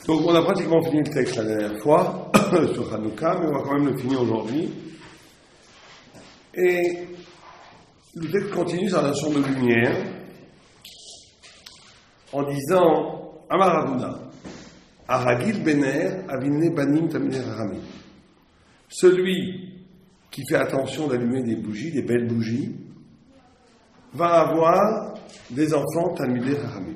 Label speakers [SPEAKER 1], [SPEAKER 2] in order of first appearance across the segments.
[SPEAKER 1] Donc on a pratiquement fini le texte la dernière fois sur Hanouka, mais on va quand même le finir aujourd'hui. Et le texte continue sur la notion de lumière en disant Amar Ravuna, Aragil Bener Avine Banim Taminer Rami. Celui qui fait attention d'allumer des bougies, des belles bougies, va avoir des enfants Talmidei Rami.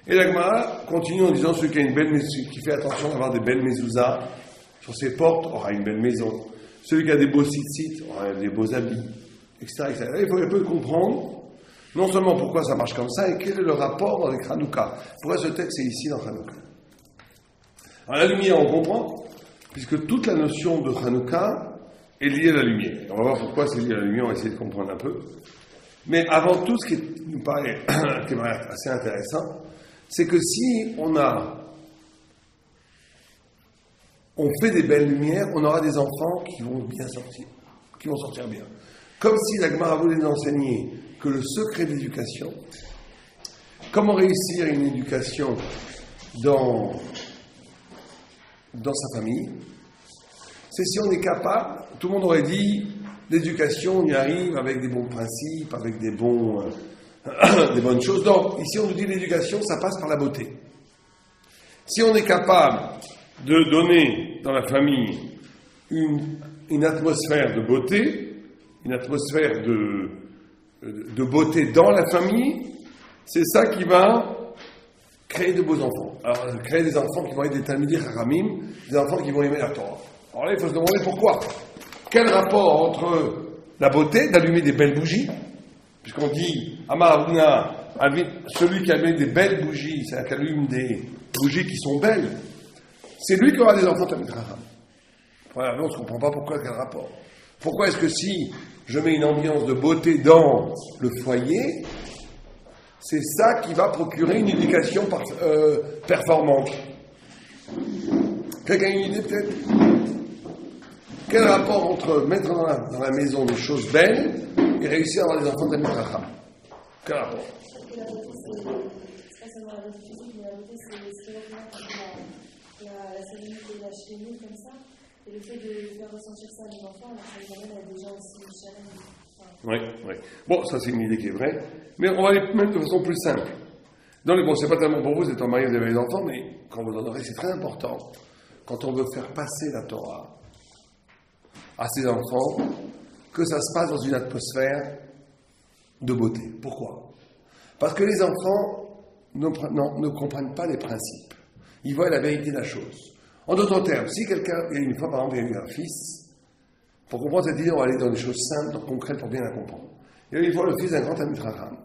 [SPEAKER 1] Et la Gemara continue en disant celui qui a une belle qui fait attention d'avoir des belles mezuzahs sur ses portes aura une belle maison. Celui qui a des beaux tzitzit aura des beaux habits, etc., etc. Il faut un peu comprendre non seulement pourquoi ça marche comme ça et quel est le rapport avec Hanouka. Pourquoi ce texte est ici dans Hanouka. Alors la lumière, on comprend, puisque toute la notion de Hanouka est liée à la lumière. On va voir pourquoi c'est lié à la lumière, on va essayer de comprendre un peu. Mais avant tout, ce qui nous paraît assez intéressant, c'est que si on fait des belles lumières, on aura des enfants qui vont bien sortir, qui vont sortir bien. Comme si la Gemara voulait nous enseigner que le secret de l'éducation, comment réussir une éducation dans sa famille, c'est si on est capable, tout le monde aurait dit, l'éducation, on y arrive avec des bons principes, avec des bonnes choses. Donc, ici on nous dit l'éducation, ça passe par la beauté. Si on est capable de donner dans la famille une atmosphère de beauté, une atmosphère de beauté dans la famille, c'est ça qui va créer de beaux enfants. Alors, créer des enfants qui vont être des Talmidei Haramim, des enfants qui vont aimer la Torah. Alors là, il faut se demander pourquoi. Quel rapport entre la beauté, d'allumer des belles bougies, puisqu'on dit Amar Ravuna, celui qui allume des belles bougies, c'est-à-dire qui allume des bougies qui sont belles, c'est lui qui aura des enfants Talmidei Haramim. Voilà, on ne comprend pas pourquoi, quel rapport. Pourquoi est-ce que si je mets une ambiance de beauté dans le foyer, c'est ça qui va procurer une éducation performante? Quelqu'un a une idée peut-être? Quel rapport entre mettre dans la maison des choses belles et réussir à avoir des enfants Talmidei Haramim? Quel rapport?
[SPEAKER 2] Parce que la beauté, c'est pas seulement la beauté physique, mais la beauté, c'est ce qui représente la sérénité, la chérie, comme ça. Et le fait de faire ressentir ça à nos enfants, ça les amène à des gens aussi challenge.
[SPEAKER 1] Oui. Bon, ça c'est une idée qui est vraie, mais on va aller même de façon plus simple. C'est pas tellement pour vous, c'est en mariage vous avez des enfants, mais quand vous en aurez, c'est très important. Quand on veut faire passer la Torah à ses enfants, que ça se passe dans une atmosphère de beauté. Pourquoi? Parce que les enfants ne comprennent pas les principes. Ils voient la vérité de la chose. En d'autres termes, si quelqu'un, il y a une fois par exemple, il y a eu un fils, pour comprendre cette idée, on va aller dans des choses simples, concrètes, pour bien la comprendre. Il y a eu une fois le fils d'un grand Talmidei Chacham,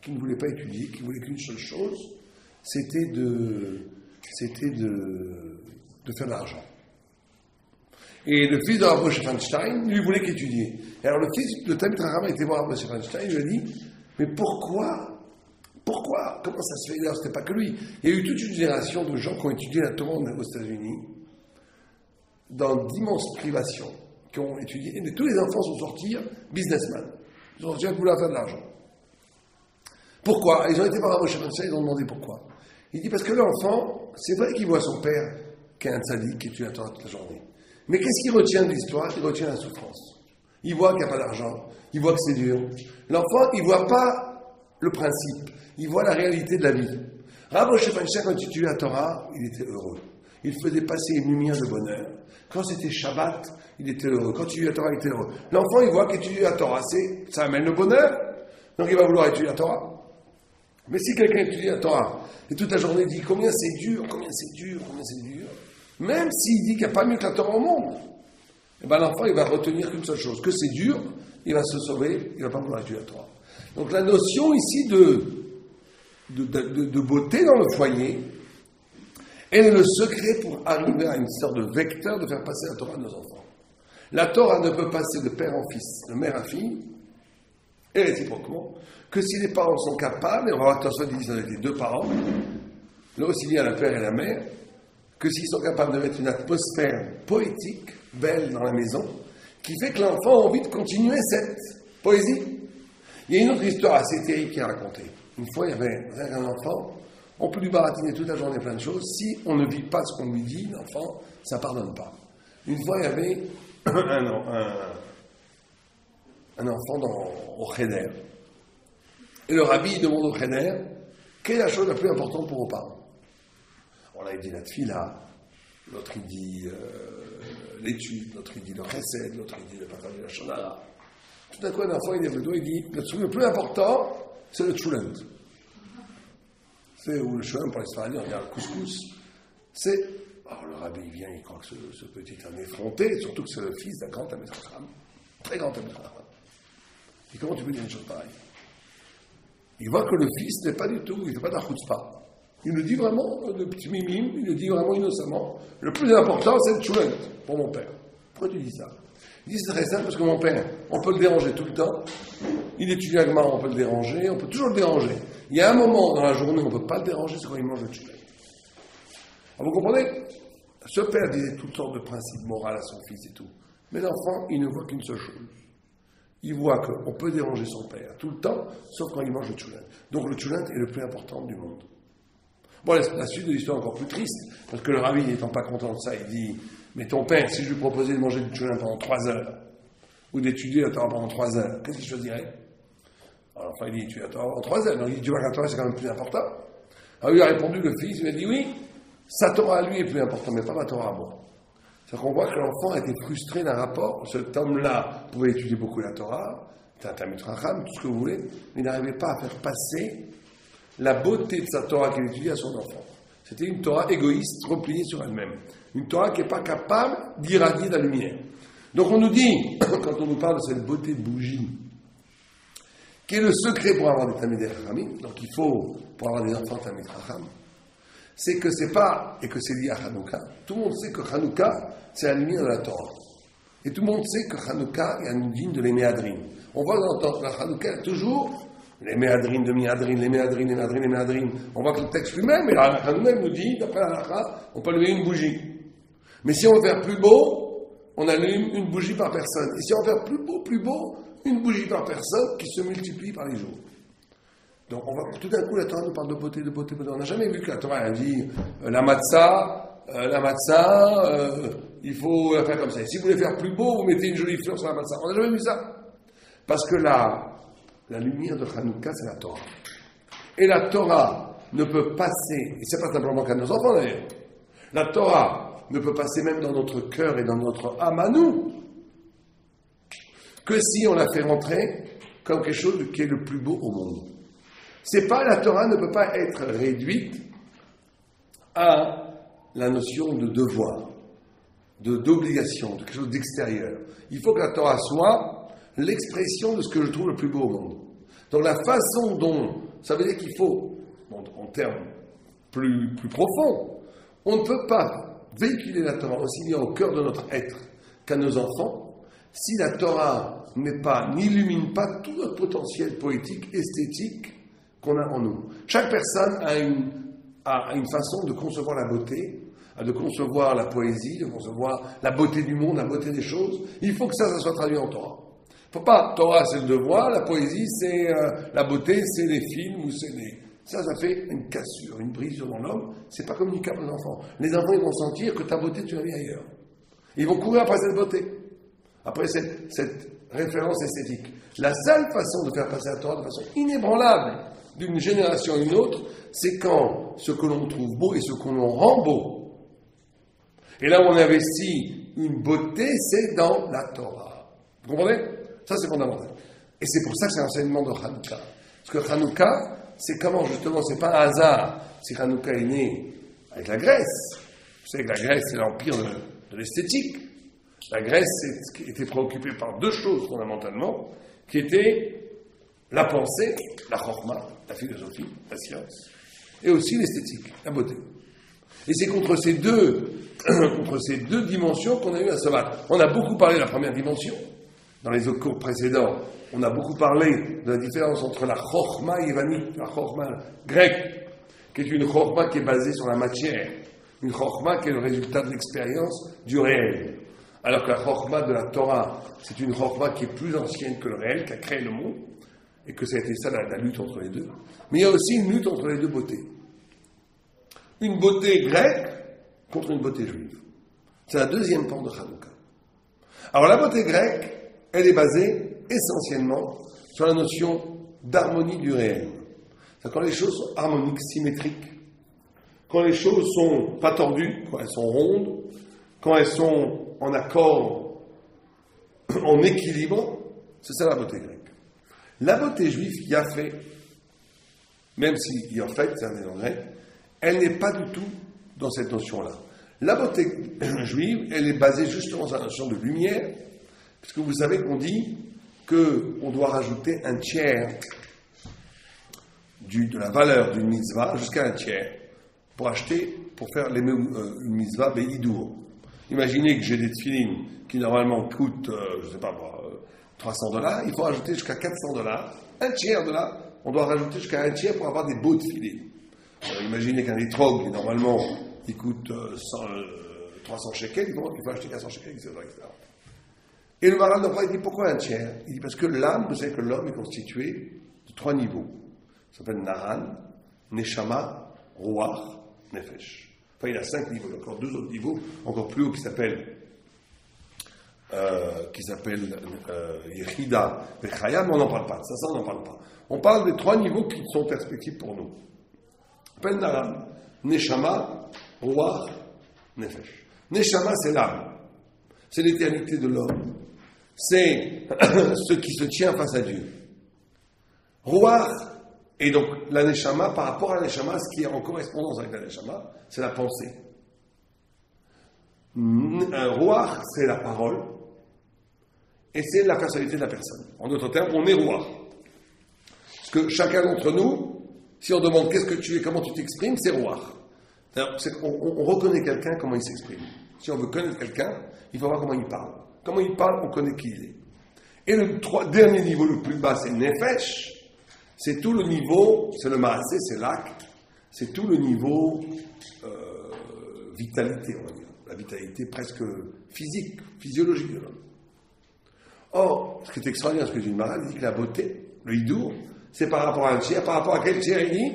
[SPEAKER 1] qui ne voulait pas étudier, qui voulait qu'une seule chose, c'était de faire de l'argent. Et le fils de Rav Moshe Feinstein, lui, voulait qu'étudier. Et alors le fils de Talmidei Chacham a été voir Rav Moshe Feinstein, il lui a dit, mais pourquoi? Comment ça se fait? D'ailleurs, c'était pas que lui. Il y a eu toute une génération de gens qui ont étudié la Torah aux États-Unis, dans d'immenses privations, qui ont étudié, et tous les enfants sont sortis businessmen. Ils sont sortis à vouloir faire de l'argent. Pourquoi? Ils ont été voir Rav Moshe Feinstein, ils ont demandé pourquoi. Il dit parce que l'enfant, c'est vrai qu'il voit son père, qui est un tzaddik, qui étudie la Torah toute la journée. Mais qu'est-ce qu'il retient de l'histoire? Il retient la souffrance. Il voit qu'il n'y a pas d'argent. Il voit que c'est dur. L'enfant, il ne voit pas le principe. Il voit la réalité de la vie. Rav Moshe Feinstein, quand il étudiait la Torah, il était heureux. Il faisait passer une lumière de bonheur. Quand c'était Shabbat, il était heureux. Quand il étudiait la Torah, il était heureux. L'enfant, il voit qu'étudier la Torah, ça amène le bonheur. Donc il va vouloir étudier la Torah. Mais si quelqu'un étudie la Torah, et toute la journée dit combien c'est dur, même s'il dit qu'il n'y a pas mieux que la Torah au monde, eh ben l'enfant, il va retenir qu'une seule chose, que c'est dur, il va se sauver, il ne va pas vouloir étudier la Torah. Donc la notion ici de beauté dans le foyer, elle est le secret pour arriver à une sorte de vecteur de faire passer la Torah à nos enfants. La Torah ne peut passer de père en fils, de mère à fille, et réciproquement, que si les parents sont capables, et on va voir attention qu'ils disent avec les deux parents, là aussi bien la père et la mère, que s'ils sont capables de mettre une atmosphère poétique, belle dans la maison, qui fait que l'enfant a envie de continuer cette poésie. Il y a une autre histoire assez terrible qui est racontée. Une fois, il y avait un enfant, On peut lui baratiner toute la journée plein de choses. Si on ne vit pas ce qu'on lui dit, l'enfant, ça ne pardonne pas. Une fois, il y avait un enfant au Cheder. Et le rabbi demande au Cheder, quelle est la chose la plus importante pour vos parents? On a dit la tfila, l'autre il dit l'étude, l'autre il dit le chesed, l'autre il dit le partage de la shonara. Tout d'un coup, un enfant il lève le doigt et dit, le plus important, c'est le tchulent. C'est où le tchulent, pour les Sfaradiens, on regarde le couscous. C'est, alors le rabbi il vient, il croit que ce petit est un effronté, surtout que c'est le fils d'un grand Talmid Chacham, très grand Talmid Chacham. Et comment tu peux dire une chose pareille? Il voit que le fils n'est pas du tout, il n'est pas d'un chutzpah. Il le dit vraiment, de petit mimime, il le dit vraiment innocemment. Le plus important, c'est le tchoulet pour mon père. Pourquoi tu dis ça? Il dit c'est très simple parce que mon père, on peut le déranger tout le temps. Il étudie à Gemara, on peut le déranger, on peut toujours le déranger. Il y a un moment dans la journée où on ne peut pas le déranger, c'est quand il mange le tchoulet. Alors vous comprenez? Ce père disait toutes sortes de principes moraux à son fils et tout. Mais l'enfant, il ne voit qu'une seule chose. Il voit qu'on peut déranger son père tout le temps, sauf quand il mange le tchoulet. Donc le tchoulet est le plus important du monde. Bon, la suite de l'histoire est encore plus triste, parce que le rabbi, n'étant pas content de ça, il dit, mais ton père, si je lui proposais de manger du tchoulet pendant 3 heures, ou d'étudier la Torah pendant 3 heures, qu'est-ce qu'il choisirait? Alors l'enfant, il dit, tu la Torah pendant 3 heures. Donc il dit, tu vois que la Torah, c'est quand même plus important. Alors il a répondu, le fils, il a dit, oui, sa Torah à lui est plus importante, mais pas ma Torah à moi. C'est-à-dire qu'on voit que l'enfant a été frustré d'un rapport. Cet homme-là pouvait étudier beaucoup la Torah, c'est un Talmid Chacham, tout ce que vous voulez, mais il n'arrivait pas à faire passer la beauté de sa Torah qu'il étudiait à son enfant. C'était une Torah égoïste, repliée sur elle-même. Une Torah qui n'est pas capable d'irradier la lumière. Donc on nous dit, quand on nous parle de cette beauté de bougie, qui est le secret pour avoir des Talmidei Chachamim, donc il faut, pour avoir des enfants Talmid Chacham, c'est que c'est pas, et que c'est lié à Hanouka. Tout le monde sait que Hanouka, c'est la lumière de la Torah. Et tout le monde sait que Hanouka est une ligne de l'Eméadrim. On voit dans la Hanouka toujours les méadrines de miadrines, les méadrines, les méadrines, les méadrines. On voit que le texte lui-même, et la halakha nous-mêmes nous dit, d'après la halakha, on peut allumer une bougie. Mais si on veut faire plus beau, on allume une bougie par personne. Et si on veut faire plus beau, une bougie par personne qui se multiplie par les jours. Donc on va, tout d'un coup, la Torah nous parle de beauté, de beauté, de beauté. On n'a jamais vu que la Torah a dit, la matzah, il faut la faire comme ça. Et si vous voulez faire plus beau, vous mettez une jolie fleur sur la matzah. On n'a jamais vu ça. Parce que la lumière de Hanouka, c'est la Torah. Et la Torah ne peut passer, et c'est pas simplement qu'à nos enfants d'ailleurs, la Torah ne peut passer même dans notre cœur et dans notre âme à nous, que si on la fait rentrer comme quelque chose qui est le plus beau au monde. C'est pas, la Torah ne peut pas être réduite à la notion de devoir, d'obligation, de quelque chose d'extérieur. Il faut que la Torah soit l'expression de ce que je trouve le plus beau au monde. Donc la façon dont, ça veut dire qu'il faut, en termes plus profonds, on ne peut pas véhiculer la Torah aussi bien au cœur de notre être qu'à nos enfants, si la Torah n'illumine pas tout notre potentiel poétique, esthétique qu'on a en nous. Chaque personne a une façon de concevoir la beauté, de concevoir la poésie, de concevoir la beauté du monde, la beauté des choses. Il faut que ça soit traduit en Torah. Faut pas, Torah c'est le devoir, la poésie c'est la beauté, c'est les films ou c'est les... Ça fait une cassure, une brisure dans l'homme, c'est pas communicable aux enfants. Les enfants ils vont sentir que ta beauté tu l'as mis ailleurs. Ils vont courir après cette beauté, après cette référence esthétique. La seule façon de faire passer la Torah de façon inébranlable d'une génération à une autre, c'est quand ce que l'on trouve beau et ce qu'on l'on rend beau. Et là où on investit une beauté, c'est dans la Torah. Vous comprenez? Ça, c'est fondamental. Et c'est pour ça que c'est l'enseignement de Hanouka. Parce que Hanouka, c'est comment, justement, c'est pas un hasard si Hanouka est né avec la Grèce. Vous savez que la Grèce, c'est l'empire de l'esthétique. La Grèce était préoccupée par 2 choses, fondamentalement, qui étaient la pensée, la chorma, la philosophie, la science, et aussi l'esthétique, la beauté. Et c'est contre ces deux dimensions qu'on a eu à se battre. On a beaucoup parlé de la première dimension. Dans les cours précédents, on a beaucoup parlé de la différence entre la chorma yévanite, la chorma grecque, qui est une chorma qui est basée sur la matière, une chorma qui est le résultat de l'expérience du réel. Alors que la chorma de la Torah, c'est une chorma qui est plus ancienne que le réel, qui a créé le monde, et que ça a été ça la lutte entre les deux. Mais il y a aussi une lutte entre les deux beautés. une beauté grecque contre une beauté juive. C'est la deuxième porte de Hanouka. Alors la beauté grecque, elle est basée essentiellement sur la notion d'harmonie du réel. C'est quand les choses sont harmoniques, symétriques, quand les choses sont pas tordues, quand elles sont rondes, quand elles sont en accord, en équilibre, c'est ça la beauté grecque. La beauté juive, Yafé, même si en fait c'est un élan grec, elle n'est pas du tout dans cette notion-là. La beauté juive, elle est basée justement sur la notion de lumière, puisque vous savez qu'on dit qu'on doit rajouter un tiers de la valeur d'une mitzvah, jusqu'à un tiers, pour faire une mitzvah be'idour. Imaginez que j'ai des tefilines qui normalement coûtent, je ne sais pas moi, $300, il faut rajouter jusqu'à $400, un tiers de là, on doit rajouter jusqu'à un tiers pour avoir des beaux tefilines. Imaginez qu'un étrog, qui normalement, il coûte 300 shekels, il faut acheter 400 shekels, etc. Et le Maharal d'Orpa, il dit pourquoi un tiers? Il dit parce que l'âme, vous savez que l'homme est constitué de 3 niveaux. Ça s'appelle Naran, Neshama, Ruach, Nefesh. Enfin, il y a 5 niveaux, il y a encore 2 autres niveaux, encore plus haut, qui s'appellent Yechida, Bechaya, mais on n'en parle pas. Ça, on n'en parle pas. On parle des 3 niveaux qui sont perspectives pour nous. On appelle Naran, Neshama, Ruach, Nefesh. Neshama, c'est l'âme. C'est l'éternité de l'homme. C'est ce qui se tient face à Dieu. Ruach, et donc la Neshama, par rapport à la Neshama, ce qui est en correspondance avec la Neshama, c'est la pensée. Ruach, c'est la parole, et c'est la personnalité de la personne. En d'autres termes, on est Ruach. Parce que chacun d'entre nous, si on demande qu'est-ce que tu es, comment tu t'exprimes, c'est Ruach. On reconnaît quelqu'un, comment il s'exprime. Si on veut connaître quelqu'un, il faut voir comment il parle. Comment il parle, on connaît qui il est. Et le dernier niveau, le plus bas, c'est Nefesh. C'est tout le niveau, c'est le Maasé, c'est l'acte. C'est tout le niveau vitalité, on va dire. La vitalité presque physique, physiologique de l'homme. Or, ce qui est extraordinaire, ce que dit le Maharal, il dit que la beauté, le hidour, c'est par rapport à un tiers. Par rapport à quel tiers il dit?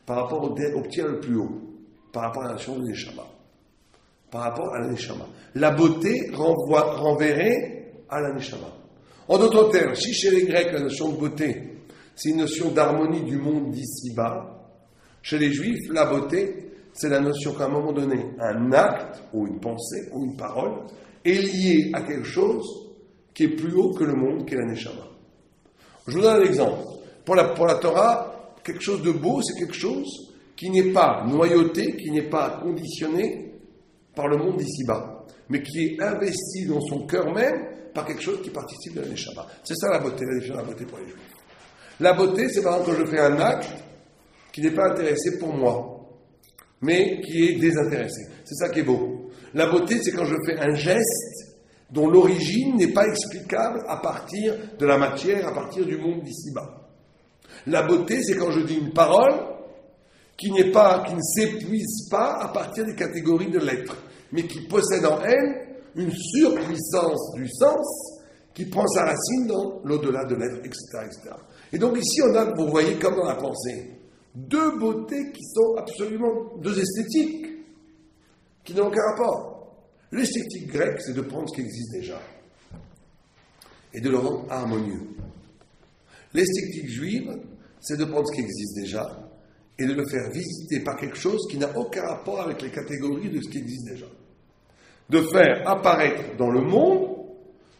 [SPEAKER 1] Par rapport au tiers le plus haut. Par rapport à la notion de Neshama. Par rapport à la Neshama. La beauté renverrait à la Neshama. En d'autres termes, si chez les Grecs, la notion de beauté, c'est une notion d'harmonie du monde d'ici-bas, chez les Juifs, la beauté, c'est la notion qu'à un moment donné, un acte, ou une pensée, ou une parole, est lié à quelque chose qui est plus haut que le monde, qui est la Neshama. Je vous donne un exemple. Pour la Torah, quelque chose de beau, c'est quelque chose qui n'est pas noyauté, qui n'est pas conditionné par le monde d'ici-bas, mais qui est investi dans son cœur même par quelque chose qui participe de la Neshama. C'est ça la beauté, la définition de la beauté pour les Juifs. La beauté, c'est par exemple quand je fais un acte qui n'est pas intéressé pour moi, mais qui est désintéressé. C'est ça qui est beau. La beauté, c'est quand je fais un geste dont l'origine n'est pas explicable à partir de la matière, à partir du monde d'ici-bas. La beauté, c'est quand je dis une parole qui ne s'épuise pas à partir des catégories de lettres, mais qui possède en elle une surpuissance du sens qui prend sa racine dans l'au-delà de l'être, etc., etc. Et donc ici, on a, vous voyez, comme dans la pensée, 2 beautés qui sont absolument 2 esthétiques, qui n'ont aucun rapport. L'esthétique grecque, c'est de prendre ce qui existe déjà et de le rendre harmonieux. L'esthétique juive, c'est de prendre ce qui existe déjà et de le faire visiter par quelque chose qui n'a aucun rapport avec les catégories de ce qui existe déjà. De faire apparaître dans le monde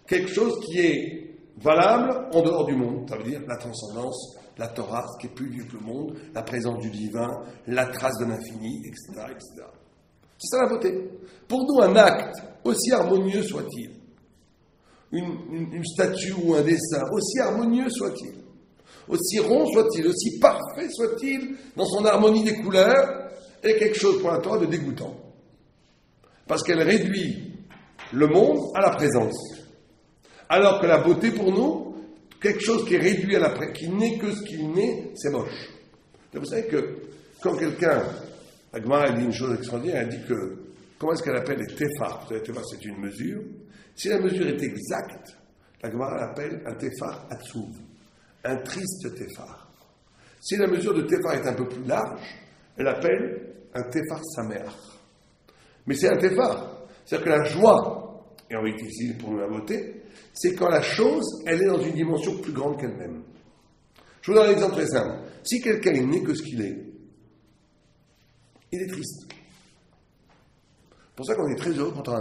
[SPEAKER 1] quelque chose qui est valable en dehors du monde. Ça veut dire la transcendance, la Torah, ce qui est plus vieux que le monde, la présence du divin, la trace de l'infini, etc., etc. C'est ça la beauté. Pour nous, un acte, aussi harmonieux soit-il, une statue ou un dessin, aussi harmonieux soit-il, aussi rond soit-il, aussi parfait soit-il, dans son harmonie des couleurs, est quelque chose pour la Torah de dégoûtant. Parce qu'elle réduit le monde à la présence. Alors que la beauté pour nous, quelque chose qui est réduit à qui n'est que ce qu'il n'est, c'est moche. Vous savez que quand quelqu'un, la Gemara dit une chose extraordinaire, elle dit que, comment est-ce qu'elle appelle les téphars? Vous savez, téphar, c'est une mesure. Si la mesure est exacte, la Gemara l'appelle un téphar atzouv, un triste téphar. Si la mesure de téphar est un peu plus large, elle appelle un tefar sameach. Mais c'est un tefar. C'est-à-dire que la joie, et en vérité ici pour nous la beauté, c'est quand la chose, elle est dans une dimension plus grande qu'elle-même. Je vous donne un exemple très simple. Si quelqu'un n'est que ce qu'il est, il est triste. C'est pour ça qu'on est très heureux quand on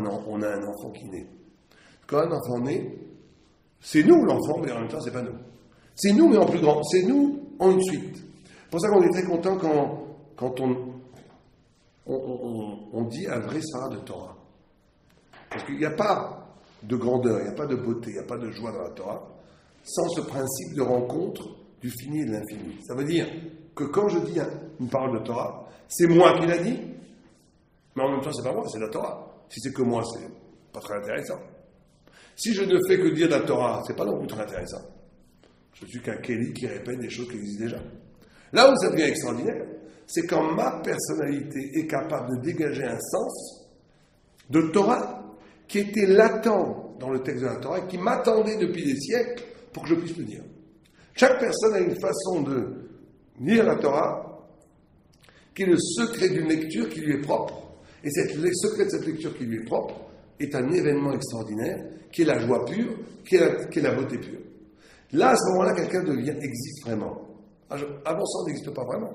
[SPEAKER 1] a un enfant qui naît. Quand un enfant naît, c'est nous l'enfant, mais en même temps, c'est pas nous. C'est nous, mais en plus grand. C'est nous en une suite. C'est pour ça qu'on est très content quand on dit un vrai Sarah de Torah. Parce qu'il n'y a pas de grandeur, il n'y a pas de beauté, il n'y a pas de joie dans la Torah, sans ce principe de rencontre du fini et de l'infini. Ça veut dire que quand je dis une parole de Torah, c'est moi qui l'a dit, mais en même temps, c'est pas moi, c'est la Torah. Si c'est que moi, c'est pas très intéressant. Si je ne fais que dire la Torah, c'est pas non plus très intéressant. Je suis qu'un Kelly qui répète des choses qui existent déjà. Là où ça devient extraordinaire, c'est quand ma personnalité est capable de dégager un sens de Torah qui était latent dans le texte de la Torah et qui m'attendait depuis des siècles pour que je puisse le dire. Chaque personne a une façon de lire la Torah qui est le secret d'une lecture qui lui est propre. Et le secret de cette lecture qui lui est propre est un événement extraordinaire qui est la joie pure, qui est la beauté pure. Là, à ce moment-là, quelqu'un existe vraiment. Avant ça, on n'existe pas vraiment.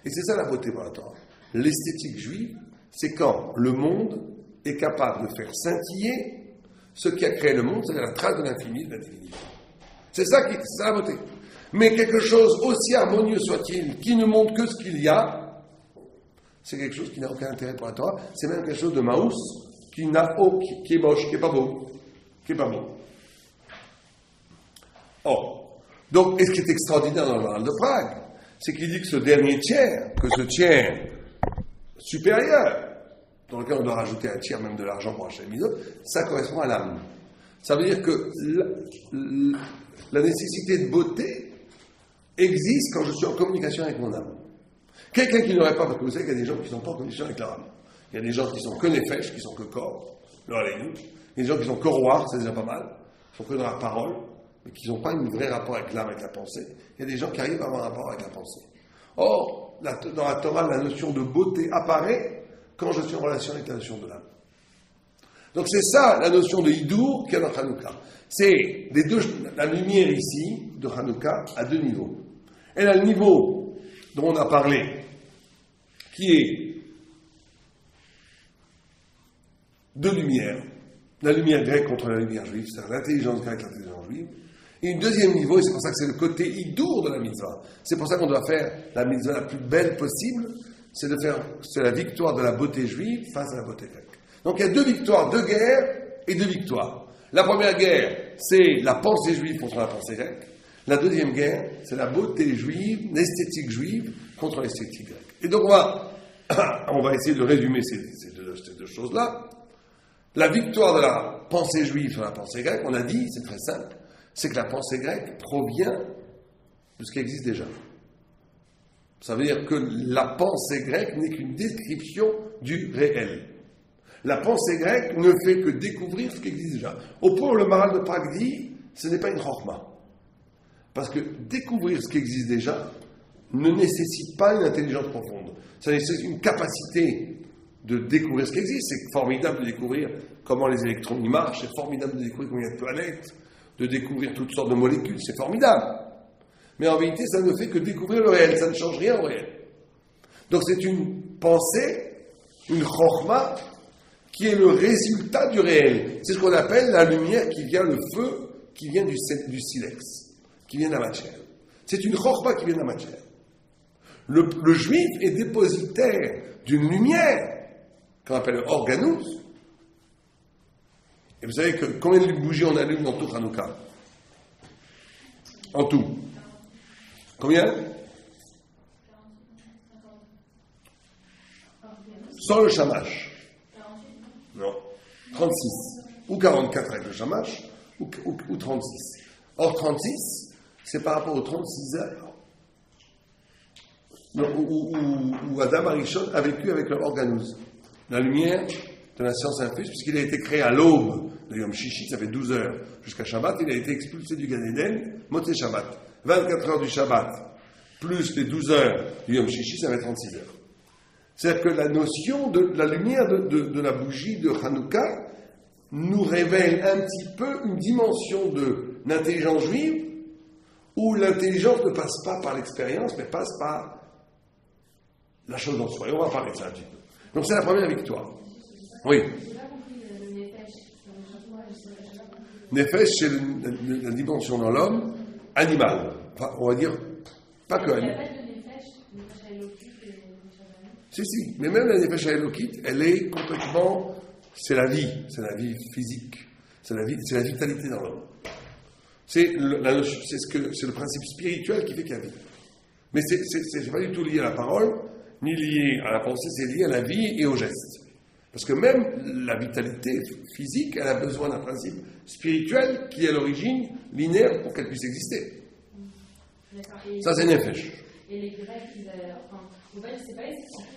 [SPEAKER 1] Et c'est ça la beauté par la Torah. L'esthétique juive, c'est quand le monde est capable de faire scintiller ce qui a créé le monde, c'est-à-dire la trace de l'infini, de la divinité. C'est ça la beauté. Mais quelque chose, aussi harmonieux soit-il, qui ne montre que ce qu'il y a, c'est quelque chose qui n'a aucun intérêt pour la Torah. C'est même quelque chose de maous, qui est moche, qui n'est pas beau. Qui n'est pas beau. Or, donc, et ce qui est extraordinaire dans le Maharal de Prague, c'est qu'il dit que ce dernier tiers, que ce tiers supérieur, dans lequel on doit rajouter un tiers même de l'argent pour acheter le mitzvot, ça correspond à l'âme. Ça veut dire que la nécessité de beauté existe quand je suis en communication avec mon âme. Quelqu'un qui n'aurait pas, parce que vous savez qu'il y a des gens qui ne sont pas en communication avec leur âme. Il y a des gens qui sont que nefesh, qui sont que corps, il y a des gens qui sont que roi, c'est déjà pas mal, qui sont que dans la parole, mais qui n'ont pas un vrai rapport avec l'âme, avec la pensée. Il y a des gens qui arrivent à avoir un rapport avec la pensée. Or, dans la Torah, la notion de beauté apparaît quand je suis en relation avec la notion de l'âme. Donc c'est ça la notion de Hidour qu'il y a dans Hanouka. C'est la lumière ici de Hanouka à deux niveaux. Elle a le niveau dont on a parlé, qui est de lumière, la lumière grecque contre la lumière juive, c'est-à-dire l'intelligence grecque, l'intelligence juive. Et un deuxième niveau, et c'est pour ça que c'est le côté Hidour de la mitzvah. C'est pour ça qu'on doit faire la mitzvah la plus belle possible, c'est la victoire de la beauté juive face à la beauté grecque. Donc il y a deux victoires, deux guerres et deux victoires. La première guerre, c'est la pensée juive contre la pensée grecque. La deuxième guerre, c'est la beauté juive, l'esthétique juive contre l'esthétique grecque. Et donc on va essayer de résumer ces deux choses-là. La victoire de la pensée juive sur la pensée grecque, on a dit, c'est très simple, c'est que la pensée grecque provient de ce qui existe déjà. Ça veut dire que la pensée grecque n'est qu'une description du réel. La pensée grecque ne fait que découvrir ce qui existe déjà. Au point où le Maharal de Prague dit, ce n'est pas une chorma. Parce que découvrir ce qui existe déjà ne nécessite pas une intelligence profonde. Ça nécessite une capacité de découvrir ce qui existe. C'est formidable de découvrir comment les électrons y marchent, c'est formidable de découvrir combien il y a de planètes, de découvrir toutes sortes de molécules, c'est formidable. Mais en vérité, ça ne fait que découvrir le réel, ça ne change rien au réel. Donc c'est une pensée, une chorma, qui est le résultat du réel. C'est ce qu'on appelle la lumière qui vient, le feu, qui vient du silex, qui vient de la matière. C'est une chorma qui vient de la matière. Le juif est dépositaire d'une lumière qu'on appelle organus. Et vous savez que combien de bougies on allume dans tout Hanouka? En tout. Combien? Sans le shamash. Non. 36. Ou 44 avec le shamash, ou 36. Or, 36, c'est par rapport aux 36 heures où Adam Arishon a vécu avec l'organus. La lumière de la science infuse, puisqu'il a été créé à l'aube de Yom Shishi, ça fait 12 heures jusqu'à Shabbat, il a été expulsé du Gan Eden, Motzei Shabbat. 24 heures du Shabbat, plus les 12 heures du Yom Shishi, ça fait 36 heures. C'est-à-dire que la notion de la lumière de la bougie de Hanouka nous révèle un petit peu une dimension de l'intelligence juive où l'intelligence ne passe pas par l'expérience, mais passe par la chose en soi. Et on va parler de ça un petit peu. Donc c'est la première victoire. Oui. Nefesh, c'est la dimension dans l'homme animale. Enfin, on va dire, pas que animale. Si, mais même la Nefesh Elokit, elle est complètement, c'est la vie physique, c'est la vitalité dans l'homme. C'est le principe spirituel qui fait qu'il y a vie. Mais c'est pas du tout lié à la parole, ni lié à la pensée, c'est lié à la vie et au geste. Parce que même la vitalité physique, elle a besoin d'un principe spirituel qui est à l'origine linéaire pour qu'elle puisse exister. Ça, c'est Nefesh.
[SPEAKER 3] Et les Grecs, on va dire que c'est pas esthétique,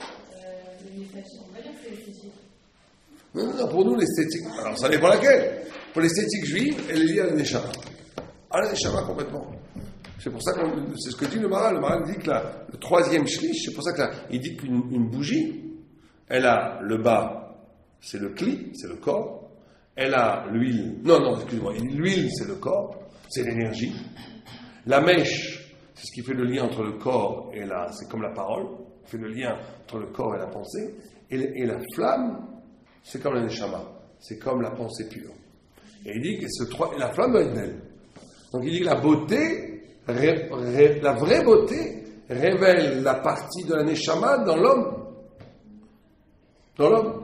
[SPEAKER 3] le Nefesh, on va dire que c'est esthétique.
[SPEAKER 1] Non, pour nous, l'esthétique, alors ça dépend laquelle. Pour l'esthétique juive, elle est liée à la Neshama. À la Neshama complètement. C'est pour ça que c'est ce que dit le Maral. Le Maral dit que le troisième shlish, c'est pour ça qu'il dit qu'une bougie, elle a le bas, c'est le cli, c'est le corps. Elle a l'huile. Non, excuse-moi. L'huile, c'est le corps, c'est l'énergie. La mèche, c'est ce qui fait le lien entre le corps et c'est comme la parole, qui fait le lien entre le corps et la pensée. Et la flamme, c'est comme la neshama, c'est comme la pensée pure. Et il dit que la flamme doit être belle. Donc il dit que la beauté, la vraie beauté, révèle la partie de la neshama dans l'homme. Dans l'homme.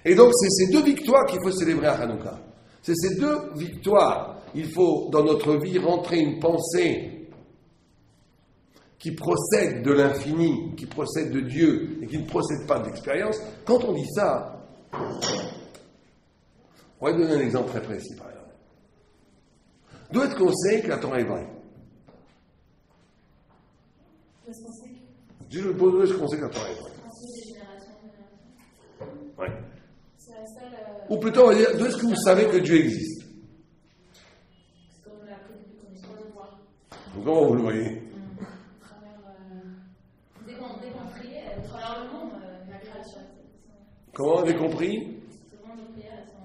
[SPEAKER 1] Et donc c'est ces deux victoires qu'il faut célébrer à Hanouka. C'est ces deux victoires. Il faut, dans notre vie, rentrer une pensée qui procède de l'infini, qui procède de Dieu, et qui ne procède pas de l'expérience. Quand on dit ça, on va donner un exemple très précis, par exemple. D'où est-ce qu'on sait que la Torah est vraie? Je me pose, d'où est-ce qu'on sait que la Torah est vraie? Oui. Ou plutôt, on va dire, d'où est-ce que vous savez que Dieu existe? Comment vous le voyez?
[SPEAKER 3] Dès qu'on prie, à travers le monde, la création.
[SPEAKER 1] Comment on a compris?
[SPEAKER 3] Comment nos prières sont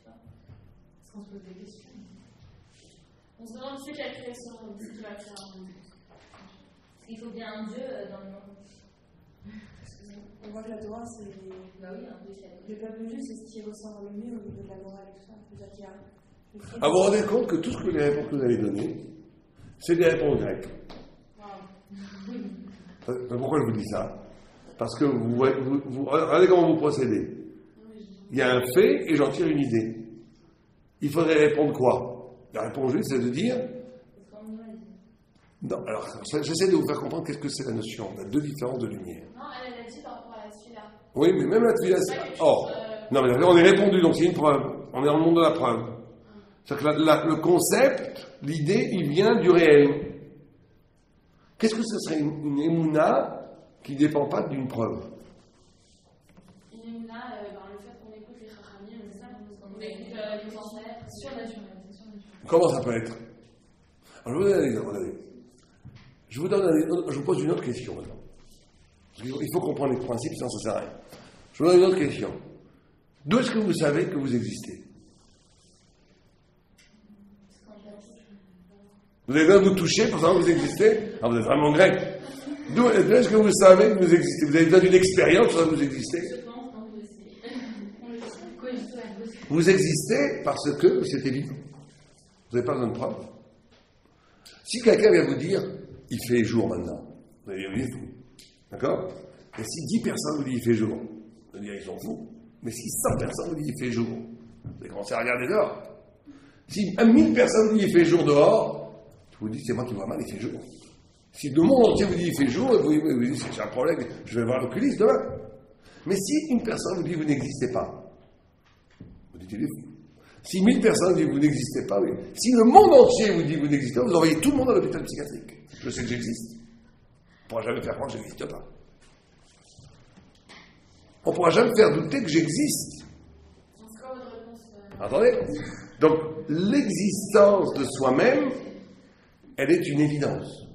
[SPEAKER 3] parce qu'on se pose des questions. On se demande ce qu'est la création, ce qui va faire un monde. Parce qu'il faut bien un Dieu dans le monde.
[SPEAKER 2] On voit que la Torah, c'est.
[SPEAKER 3] Bah oui, un Dieu.
[SPEAKER 2] Le peuple juif, c'est ce qui ressort le mieux au niveau de la morale et tout ça. C'est-à-dire qu'il y a.
[SPEAKER 1] Ah, vous vous rendez compte que tout ce que les réponses que vous avez données, c'est des réponses grecques. Pourquoi je vous dis ça? Parce que vous regardez comment vous procédez. Il y a un fait et j'en tire une idée. Il faudrait répondre quoi? La réponse juste, c'est de dire. Non, alors j'essaie de vous faire comprendre qu'est-ce que c'est la notion. On a deux différences de lumière.
[SPEAKER 3] Non, elle a dit par rapport à la celui-là.
[SPEAKER 1] Oui, mais même la tuila, non, mais on est répondu, donc c'est une preuve. On est dans le monde de la preuve. C'est-à-dire que le concept, l'idée, il vient du réel. Qu'est-ce que ce serait une émouna qui ne dépend pas d'une preuve?
[SPEAKER 3] Une émouna, le fait qu'on écoute les chachamim, c'est ça, on écoute les ancêtres, surnaturel.
[SPEAKER 1] Comment ça peut être? Alors, je vous donne un exemple, je vous pose une autre question maintenant. Il faut comprendre les principes, sinon ça ne sert à rien. Je vous donne une autre question. D'où est-ce que vous savez que vous existez? Vous avez besoin de vous toucher pour savoir que vous existez? Ah, vous êtes vraiment grec. D'où est-ce que vous savez que vous existez? Vous avez besoin d'une expérience pour savoir que vous existez? Vous existez parce que c'est évident. Vous n'avez pas besoin de preuve. Si quelqu'un vient vous dire, il fait jour maintenant, vous allez dire, oui, c'est fou. D'accord? Et si 10 personnes vous disent, il fait jour, vous allez dire, ils sont fous. Mais si 100 personnes vous disent, il fait jour, vous allez commencer à regarder dehors. Si 1000 personnes vous disent, il fait jour dehors, vous dites, c'est moi qui vois mal, il fait jour. Si le monde entier vous dit, il fait jour, vous dites, c'est un problème, je vais voir l'oculiste demain. Mais si une personne vous dit, vous n'existez pas, vous dites, il est fou. Si 1000 personnes disent, vous n'existez pas, oui. Si le monde entier vous dit, vous n'existez pas, vous envoyez tout le monde à l'hôpital psychiatrique. Je sais que j'existe. On ne pourra jamais faire croire que je n'existe pas. On ne pourra jamais faire douter que j'existe. Attendez. Donc, l'existence de soi-même, elle est une évidence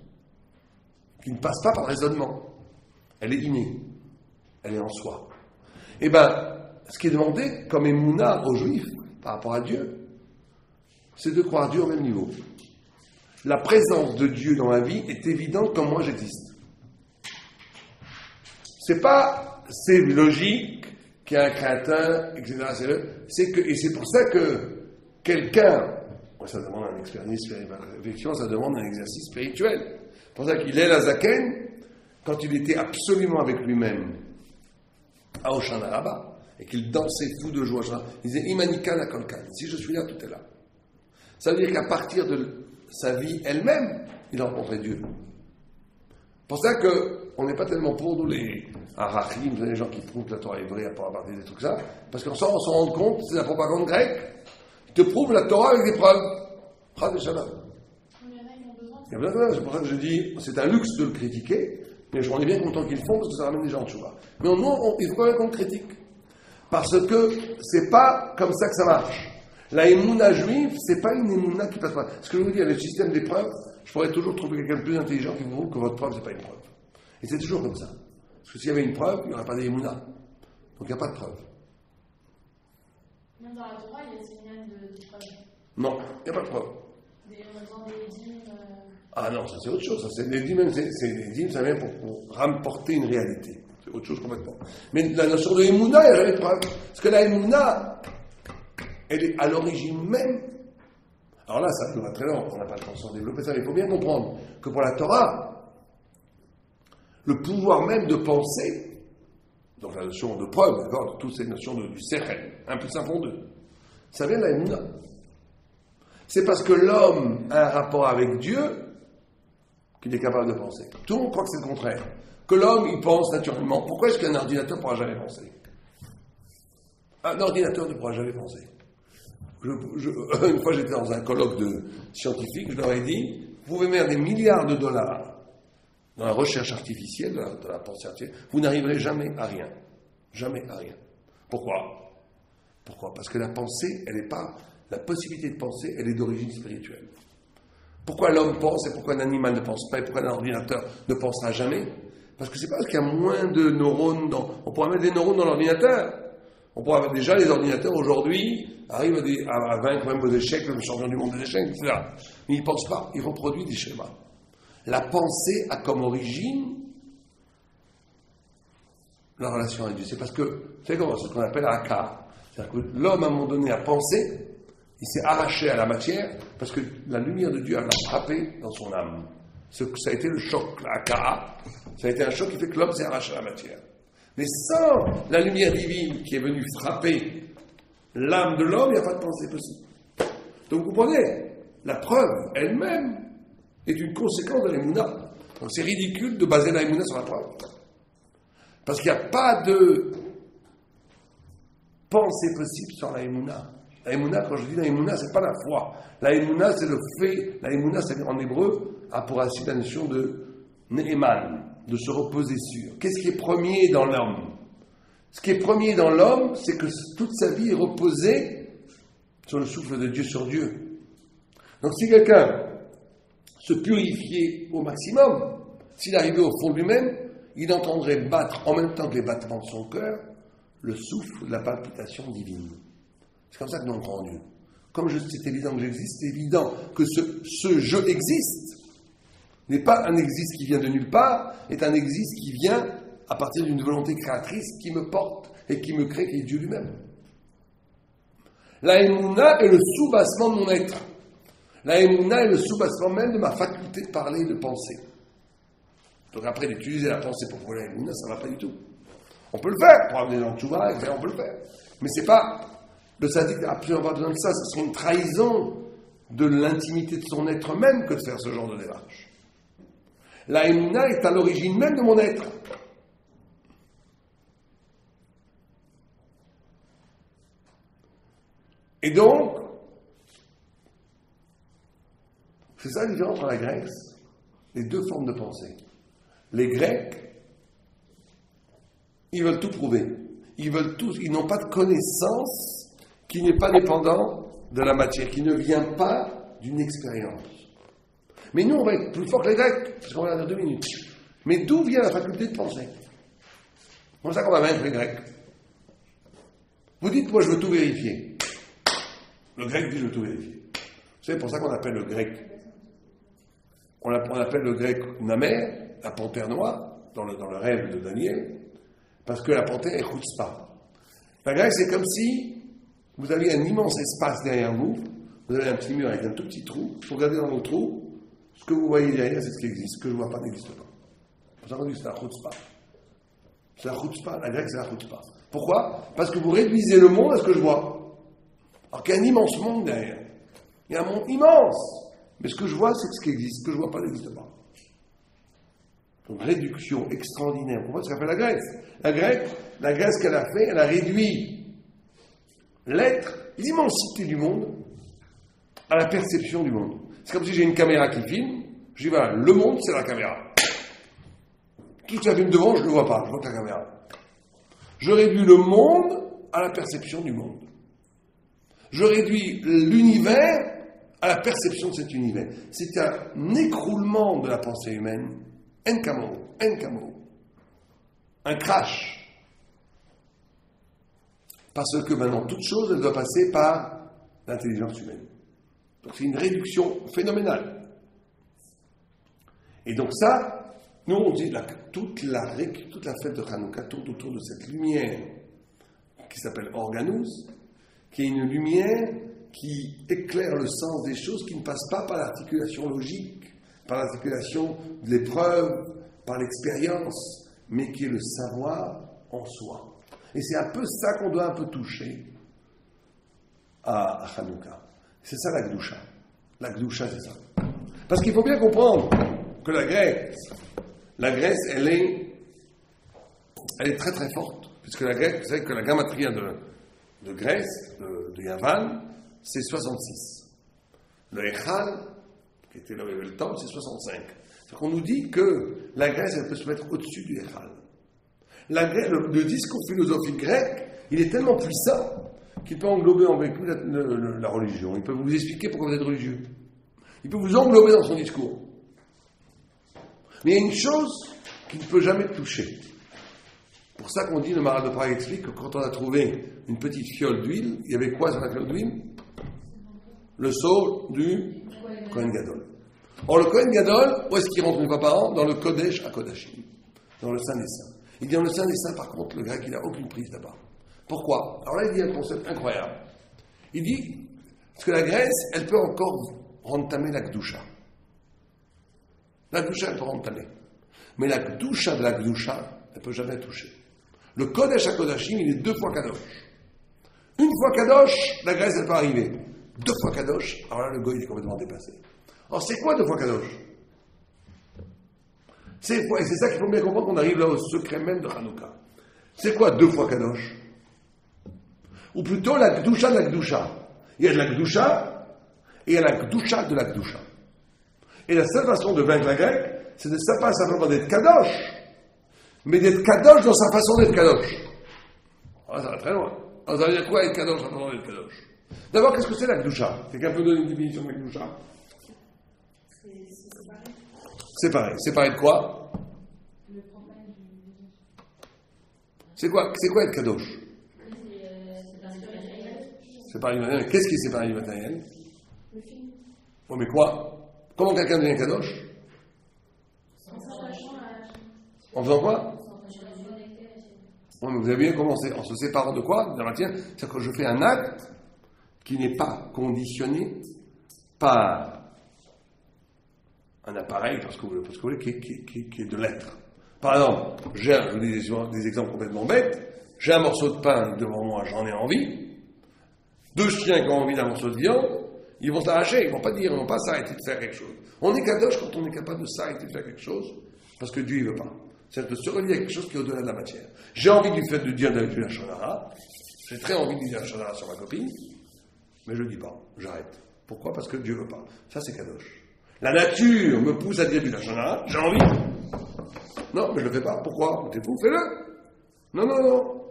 [SPEAKER 1] qui ne passe pas par raisonnement. Elle est innée. Elle est en soi. Eh bien, ce qui est demandé comme émouna aux Juifs par rapport à Dieu, c'est de croire Dieu au même niveau. La présence de Dieu dans ma vie est évidente comme moi j'existe. C'est pas, c'est logique qu'il y a un créateur, etc. Et c'est pour ça que quelqu'un, ça demande un exercice, effectivement, ça demande un exercice spirituel. C'est pour ça qu'il est la Zaken, quand il était absolument avec lui-même à Oshana là-bas, et qu'il dansait fou de joie, il disait Imanika la Kolkan, si je suis là, tout est là. Ça veut dire qu'à partir de sa vie elle-même, il a rencontré Dieu. C'est pour ça qu'on n'est pas tellement pour nous les Arachim, les gens qui prouvent que la Torah est vraie à partir des trucs ça, parce qu'on s'en rend compte, c'est la propagande grecque. Ils te prouvent la Torah avec des preuves. Chad et Shabbat. Il y a besoin de c'est pour ça que je dis, c'est un luxe de le critiquer, mais je m'en ai bien content qu'ils le font parce que ça ramène des gens de Tchouva. Mais il faut quand même qu'on le critique. Parce que c'est pas comme ça que ça marche. La émouna juive, c'est pas une émouna qui passe pas. Ce que je vous dis, le système des preuves, je pourrais toujours trouver quelqu'un de plus intelligent qui vous prouve que votre preuve, c'est pas une preuve. Et c'est toujours comme ça. Parce que s'il y avait une preuve, il n'y aurait pas d'émouna. Donc il n'y a pas de preuve.
[SPEAKER 3] Même dans la Torah, il y a des signes de preuve.
[SPEAKER 1] Non, il n'y a pas de preuve.
[SPEAKER 3] Des dîmes.
[SPEAKER 1] Ah non, ça c'est autre chose. Ça, c'est les dîmes, ça vient pour rapporter une réalité. C'est autre chose complètement. Mais la notion de émouna, il n'y a jamais de preuve. Parce que la émouna, elle est à l'origine même. Alors là, ça va très loin, on n'a pas le temps de s'en développer ça, mais il faut bien comprendre que pour la Torah, le pouvoir même de penser, donc la notion de preuve, d'accord, de toutes ces notions du sechel, 1 plus 1 font 2, ça vient de la émouna. C'est parce que l'homme a un rapport avec Dieu qu'il est capable de penser. Tout le monde croit que c'est le contraire. Que l'homme, il pense naturellement. Pourquoi est-ce qu'un ordinateur ne pourra jamais penser? Un ordinateur ne pourra jamais penser. Une fois, j'étais dans un colloque de scientifiques, je leur ai dit, vous pouvez mettre des milliards de dollars dans la recherche artificielle, dans la pensée artificielle, vous n'arriverez jamais à rien. Jamais à rien. Pourquoi? Parce que la pensée, elle n'est pas... La possibilité de penser, elle est d'origine spirituelle. Pourquoi l'homme pense et pourquoi un animal ne pense pas et pourquoi un ordinateur ne pensera jamais? Parce que c'est pas parce qu'il y a moins de neurones on pourrait mettre des neurones dans l'ordinateur. On pourrait avoir déjà les ordinateurs aujourd'hui arrivent à vaincre même aux échecs, le champion du monde des échecs, etc. Mais ils ne pensent pas, ils reproduisent des schémas. La pensée a comme origine la relation avec Dieu. C'est parce que, c'est ce qu'on appelle Akar. C'est-à-dire que l'homme, à un moment donné, a pensé, il s'est arraché à la matière parce que la lumière de Dieu l'a frappé dans son âme. Ça a été le choc, l'Akara. Ça a été un choc qui fait que l'homme s'est arraché à la matière. Mais sans la lumière divine qui est venue frapper l'âme de l'homme, il n'y a pas de pensée possible. Donc vous comprenez, la preuve elle-même est une conséquence de l'émouna. Donc c'est ridicule de baser la émouna sur la preuve. Parce qu'il n'y a pas de pensée possible sans la émouna. La émouna, quand je dis la émouna, c'est pas la foi. La émouna, c'est le fait. La émouna, c'est en hébreu, a pour racine la notion de Ne'eman, de se reposer sur. Qu'est-ce qui est premier dans l'homme? Ce qui est premier dans l'homme, c'est que toute sa vie est reposée sur le souffle de Dieu sur Dieu. Donc si quelqu'un se purifiait au maximum, s'il arrivait au fond de lui-même, il entendrait battre en même temps que les battements de son cœur le souffle de la palpitation divine. C'est comme ça que nous entendons Dieu. Comme c'est évident que j'existe, c'est évident que ce je existe n'est pas un existe qui vient de nulle part, est un existe qui vient à partir d'une volonté créatrice qui me porte et qui me crée, qui est Dieu lui-même. La émouna est le soubassement de mon être. La émouna est le soubassement même de ma faculté de parler et de penser. Donc après, d'utiliser la pensée pour trouver la émouna, ça ne va pas du tout. On peut le faire, pour amener dans le tchouva, on peut le faire. Mais c'est pas... Le sadique n'a absolument pas besoin de ça, c'est une trahison de l'intimité de son être même que de faire ce genre de démarche. La émouna est à l'origine même de mon être. Et donc, c'est ça la différence entre la Grèce, les deux formes de pensée. Les Grecs, ils veulent tout prouver. Ils n'ont pas de connaissance qui n'est pas dépendant de la matière, qui ne vient pas d'une expérience. Mais nous, on va être plus fort que les Grecs, parce qu'on va dire 2 minutes. Mais d'où vient la faculté de penser? comme ça qu'on va mettre les Grecs. Vous dites, moi je veux tout vérifier. Le grec dit, je veux tout vérifier. C'est pour ça qu'on appelle le grec. On appelle le grec Namer, la panthère noire, dans le rêve de Daniel, parce que la panthère est chutzpah. La Grèce, c'est comme si vous aviez un immense espace derrière vous, vous avez un petit mur avec un tout petit trou, vous regardez dans le trou, ce que vous voyez derrière, c'est ce qui existe, ce que je ne vois pas n'existe pas. C'est pour ça qu'on dit que c'est la chutzpah. C'est la chutzpah, la Grèce, c'est la chutzpah. Pourquoi? Parce que vous réduisez le monde à ce que je vois. Alors qu'il y a un immense monde derrière. Il y a un monde immense. Mais ce que je vois, c'est ce qui existe. Ce que je ne vois pas n'existe pas. Donc, réduction extraordinaire. Pourquoi ce qu'a fait la Grèce? La Grèce qu'elle a fait, elle a réduit l'être, l'immensité du monde, à la perception du monde. C'est comme si j'ai une caméra qui filme, je dis voilà, le monde, c'est la caméra. Tout ce qui filme devant, je ne le vois pas, je vois que la caméra. Je réduis le monde à la perception du monde. Je réduis l'univers à la perception de cet univers. C'est un écroulement de la pensée humaine, encamo, un crash. Parce que maintenant, toute chose, elle doit passer par l'intelligence humaine. Donc c'est une réduction phénoménale. Et donc ça, nous on dit, toute la fête de Hanouka tourne autour de cette lumière qui s'appelle Organus, qui est une lumière qui éclaire le sens des choses, qui ne passe pas par l'articulation logique, par l'articulation de l'épreuve, par l'expérience, mais qui est le savoir en soi. Et c'est un peu ça qu'on doit un peu toucher à Hanouka. C'est ça la Gdusha. La Gdusha, c'est ça. Parce qu'il faut bien comprendre que la Grèce, elle est très très forte. Puisque la Grèce, vous savez que la gamatria de Grèce, de Yavan, c'est 66. Le Echal, qui était là où il y avait le temple, c'est 65. C'est qu'on nous dit que la Grèce, elle peut se mettre au-dessus du Echal. Le discours philosophique grec, il est tellement puissant qu'il peut englober avec lui la religion. Il peut vous expliquer pourquoi vous êtes religieux. Il peut vous englober dans son discours. Mais il y a une chose qui ne peut être touchée. Pour ça qu'on dit, le Maharal de Prague explique que quand on a trouvé une petite fiole d'huile, il y avait quoi sur la fiole d'huile? Le sceau du Kohen Gadol. Or, le Kohen Gadol, où est-ce qu'il rentre une fois par an? Dans le Kodesh à Kodashim, dans le Saint des Saints. Il dit dans le Saint des Saints, par contre, le grec, il n'a aucune prise là-bas. Pourquoi? Alors là, il dit un concept incroyable. Il dit, parce que la Grèce, elle peut encore rentamer la Gdusha. La Gdusha, elle peut rentamer. Mais la Gdusha de la Gdusha, elle ne peut jamais toucher. Le Kodesh à Kodashim, il est 2 fois Kadosh. Une fois Kadosh, la Grèce, elle peut arriver. 2 fois Kadosh, alors là, le goy, il est complètement dépassé. Alors, c'est quoi 2 fois Kadosh? C'est ça qu'il faut bien comprendre qu'on arrive là au secret même de Hanouka. C'est quoi 2 fois Kadosh? Ou plutôt la Gdusha de la Gdusha. Il y a de la Gdusha et il y a la Gdusha de la Gdusha. Et la seule façon de vaincre la grecque, c'est de pas simplement d'être Kadosh, mais d'être Kadosh dans sa façon d'être Kadosh. Ah, ça va très loin. Alors, ça veut dire quoi être Kadosh dans sa façon d'être Kadosh? D'abord, qu'est-ce que c'est la Gdusha? Quelqu'un peut donner une définition de la Gdusha? C'est pareil. C'est pareil de quoi? C'est quoi être Kadosh? C'est pareil du matériel. Qu'est-ce qui est séparé du matériel?
[SPEAKER 2] Le film.
[SPEAKER 1] Oh, mais quoi? Comment quelqu'un devient Kadosh? En faisant quoi? Oh, mais vous avez bien commencé. En se séparant de quoi? De la matière. C'est-à-dire que je fais un acte qui n'est pas conditionné par un appareil, parce que vous voulez, qui est de l'être. Par exemple, je vous dis des exemples complètement bêtes. J'ai un morceau de pain devant moi, j'en ai envie. 2 chiens qui ont envie d'un morceau de viande, ils vont s'arracher, ils vont vont pas s'arrêter de faire quelque chose. On est Kadosh quand on est capable de s'arrêter de faire quelque chose, parce que Dieu, il veut pas. C'est de se relier à quelque chose qui est au-delà de la matière. J'ai envie du fait de dire du Lachonara, j'ai très envie de dire Lachonara sur ma copine, mais je ne le dis pas, j'arrête. Pourquoi? Parce que Dieu veut pas. Ça, c'est Kadosh. La nature me pousse à dire du Lachonara, j'ai envie. Non, mais je ne le fais pas. Pourquoi? T'es fou, fais-le. Non.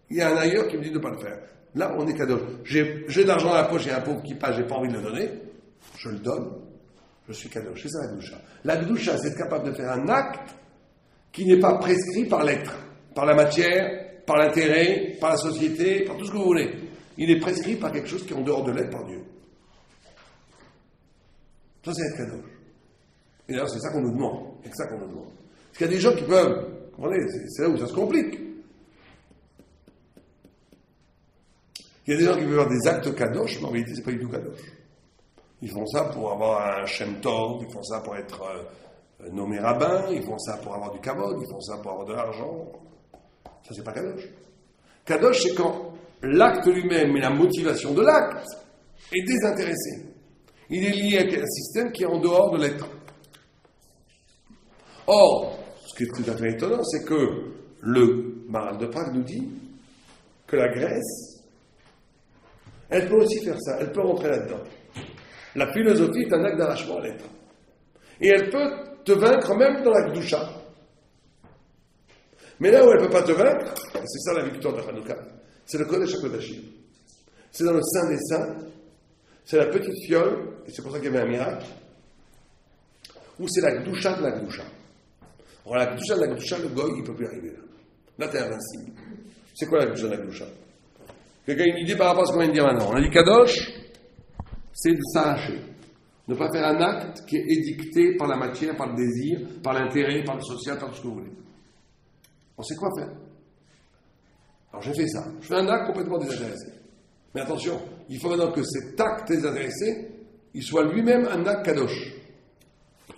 [SPEAKER 1] Il y a un ailleurs qui me dit de ne pas le faire. Là, on est Kadosh. J'ai de l'argent dans la poche, il y a un pauvre qui passe, j'ai pas envie de le donner. Je le donne. Je suis Kadosh. C'est ça la Gdusha. La Gdusha, c'est être capable de faire un acte qui n'est pas prescrit par l'être. par la matière, par l'intérêt, par la société, par tout ce que vous voulez. Il est prescrit par quelque chose qui est en dehors de l'être par Dieu. Ça, c'est être kadosh. Et d'ailleurs, c'est ça qu'on nous demande. C'est ça qu'on nous demande. Parce qu'il y a des gens qui peuvent, vous comprenez, c'est là où ça se complique. Il y a des gens qui peuvent avoir des actes kadosh, mais en réalité, c'est pas du tout kadosh. Ils font ça pour avoir un shem tov, ils font ça pour être nommé rabbin, ils font ça pour avoir du kavod, ils font ça pour avoir de l'argent. Ça, c'est pas kadosh. Kadosh, c'est quand l'acte lui-même et la motivation de l'acte est désintéressé. Il est lié à un système qui est en dehors de l'être. Or, ce qui est tout à fait étonnant, c'est que le Maharal de Prague nous dit que la Grèce, elle peut aussi faire ça, elle peut rentrer là-dedans. La philosophie est un acte d'arrachement à l'être. Et elle peut te vaincre même dans la Gdusha. Mais là où elle ne peut pas te vaincre, et c'est ça la victoire de Hanouka, c'est le Kodesh HaKodashim. C'est dans le Saint des Saints, c'est la petite fiole, et c'est pour ça qu'il y avait un miracle, où c'est la Gdusha de la Gdusha. Alors la Gdusha de la Gdusha, le goy, il ne peut plus arriver là. Là, t'es invincible. C'est quoi la Gdusha de la Gdusha? Quelqu'un a une idée par rapport à ce qu'on vient de dire maintenant? On a dit Kadosh, c'est de s'arracher. Ne pas faire un acte qui est édicté par la matière, par le désir, par l'intérêt, par le social, par tout ce que vous voulez. On sait quoi faire. Alors j'ai fait ça. Je fais un acte complètement désintéressé. Mais attention, il faut maintenant que cet acte désintéressé, il soit lui-même un acte kadosh.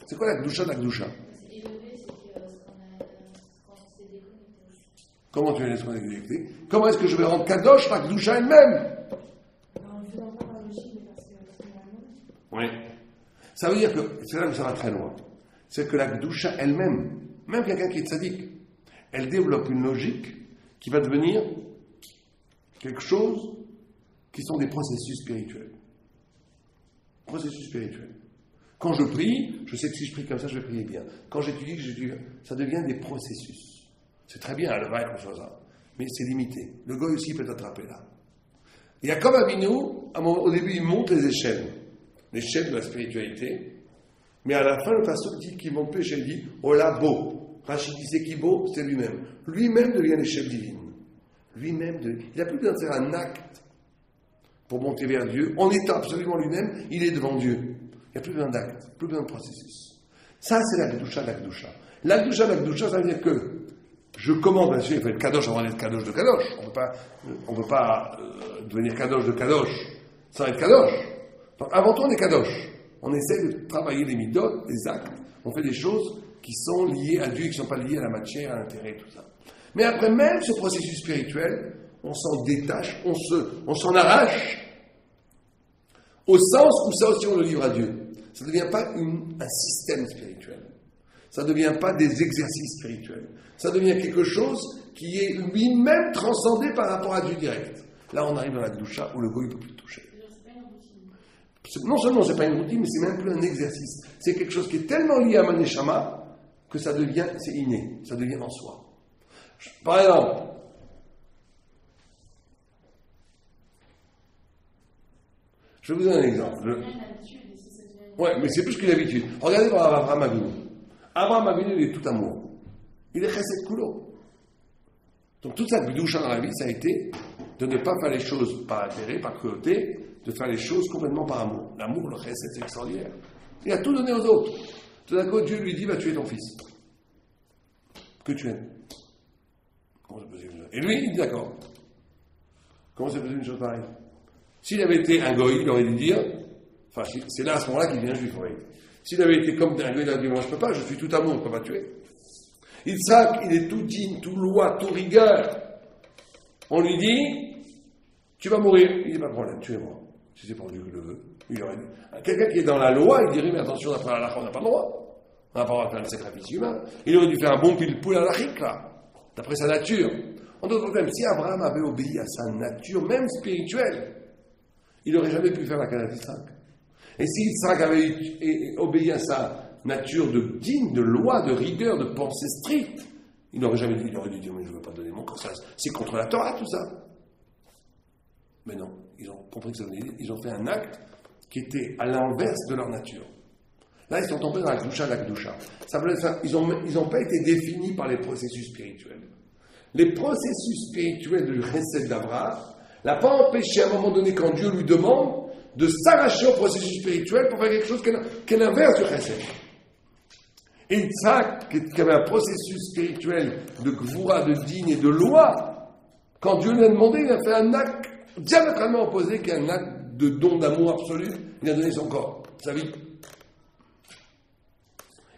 [SPEAKER 1] C'est quoi la gdusha de la gdusha?
[SPEAKER 3] C'est élevé, c'est quand on s'est déconnecté.
[SPEAKER 1] Comment tu laisses déconnecter? Comment est-ce que je vais rendre kadosh la gdusha elle-même? Oui. Ça veut dire que, c'est là où ça va très loin, c'est que la gdusha elle-même, même quelqu'un qui est tzaddik, elle développe une logique qui va devenir quelque chose qui sont des processus spirituels. Processus spirituels. Quand je prie, je sais que si je prie comme ça, je vais prier bien. Quand j'étudie, ça devient des processus. C'est très bien, le vrai, comme ça. Mais c'est limité. Le goy aussi peut t'attraper là. Il y a comme Avinu, au début, il monte les échelles de la spiritualité, mais à la fin, le pasteur dit qu'il monte plus l'échelle, il dit « Ola bo ». Rachid dit « c'est qui beau ?» C'est lui-même. Lui-même devient l'échelle divine. Lui-même, il n'a plus besoin de faire un acte pour monter vers Dieu. En étant absolument lui-même, il est devant Dieu. Il n'y a plus besoin d'acte, plus besoin de processus. Ça, c'est la Gdusha de la Gdusha. La Gdusha de la Gdusha, ça veut dire que je commande, bien sûr, il faut être kadosh avant d'être kadosh de kadosh. On ne peut pas devenir kadosh de kadosh sans être kadosh. Donc, avant tout, on est kadosh. On essaie de travailler les midotes, les actes. On fait des choses qui sont liées à Dieu, qui ne sont pas liées à la matière, à l'intérêt, tout ça. Mais après, même ce processus spirituel, on s'en détache, on s'en arrache, au sens où ça aussi on le livre à Dieu. Ça ne devient pas un système spirituel. Ça ne devient pas des exercices spirituels. Ça devient quelque chose qui est lui-même transcendé par rapport à Dieu direct. Là, on arrive dans la Gdusha où le goy ne peut plus le toucher. Non seulement c'est pas une routine, mais c'est même plus un exercice. C'est quelque chose qui est tellement lié à Maneshama que ça devient, c'est inné, ça devient en soi. Par exemple, je vais vous donner un exemple. Ouais, mais c'est plus qu'une habitude. Regardez par Abraham Avinu. Abraham Avinu, il est tout amour. Il est chesed kulo. Donc toute sa gdusha dans la vie, ça a été de ne pas faire les choses par intérêt, par cruauté, de faire les choses complètement par amour. L'amour, le chesed, c'est extraordinaire. Il a tout donné aux autres. Tout d'un coup, Dieu lui dit, va tuer ton fils. Que tu aimes. Comment c'est possible? Et lui, il dit d'accord. Comment c'est possible une chose pareille? S'il avait été un goy, il aurait dû dire, enfin, c'est là à ce moment-là qu'il devient juif, oui. S'il avait été comme un goy, il aurait dit, moi je peux pas, je suis tout amour, je ne peux pas tuer. Yitzhak, il est tout digne, tout loi, tout rigueur. On lui dit, tu vas mourir. Il dit, pas de problème, tuez-moi. Si c'est pour Dieu qui le veut. Il aurait dit. Quelqu'un qui est dans la loi, il dirait, mais attention, d'après la halakha, on n'a pas le droit. On n'a pas le droit de faire le sacrifice humain. Il aurait dû faire un bon pile-poule halachique, là. D'après sa nature. En d'autres termes, si Abraham avait obéi à sa nature, même spirituelle, il n'aurait jamais pu faire la Kadat Yitzhak. Et si Yitzhak avait obéi à sa nature de digne, de loi, de rigueur, de pensée stricte, il n'aurait jamais dit, il aurait dû dire, mais je ne veux pas donner mon corps, c'est contre la Torah tout ça. Mais non, ils ont compris que ça venait, ils ont fait un acte qui était à l'inverse de leur nature. Là, ils sont tombés dans la Gdusha. Ça veut dire, ils n'ont pas été définis par les processus spirituels. les processus spirituels du Chesed d'Abraham l'a pas empêché à un moment donné, quand Dieu lui demande, de s'arracher au processus spirituel pour faire quelque chose qui est l'inverse du Chesed. Et Yitzhak, qui avait un processus spirituel de Gvura, de Din et de loi, quand Dieu lui a demandé, il a fait un acte diamétralement opposé, qui est un acte de don d'amour absolu. Il a donné son corps, sa vie.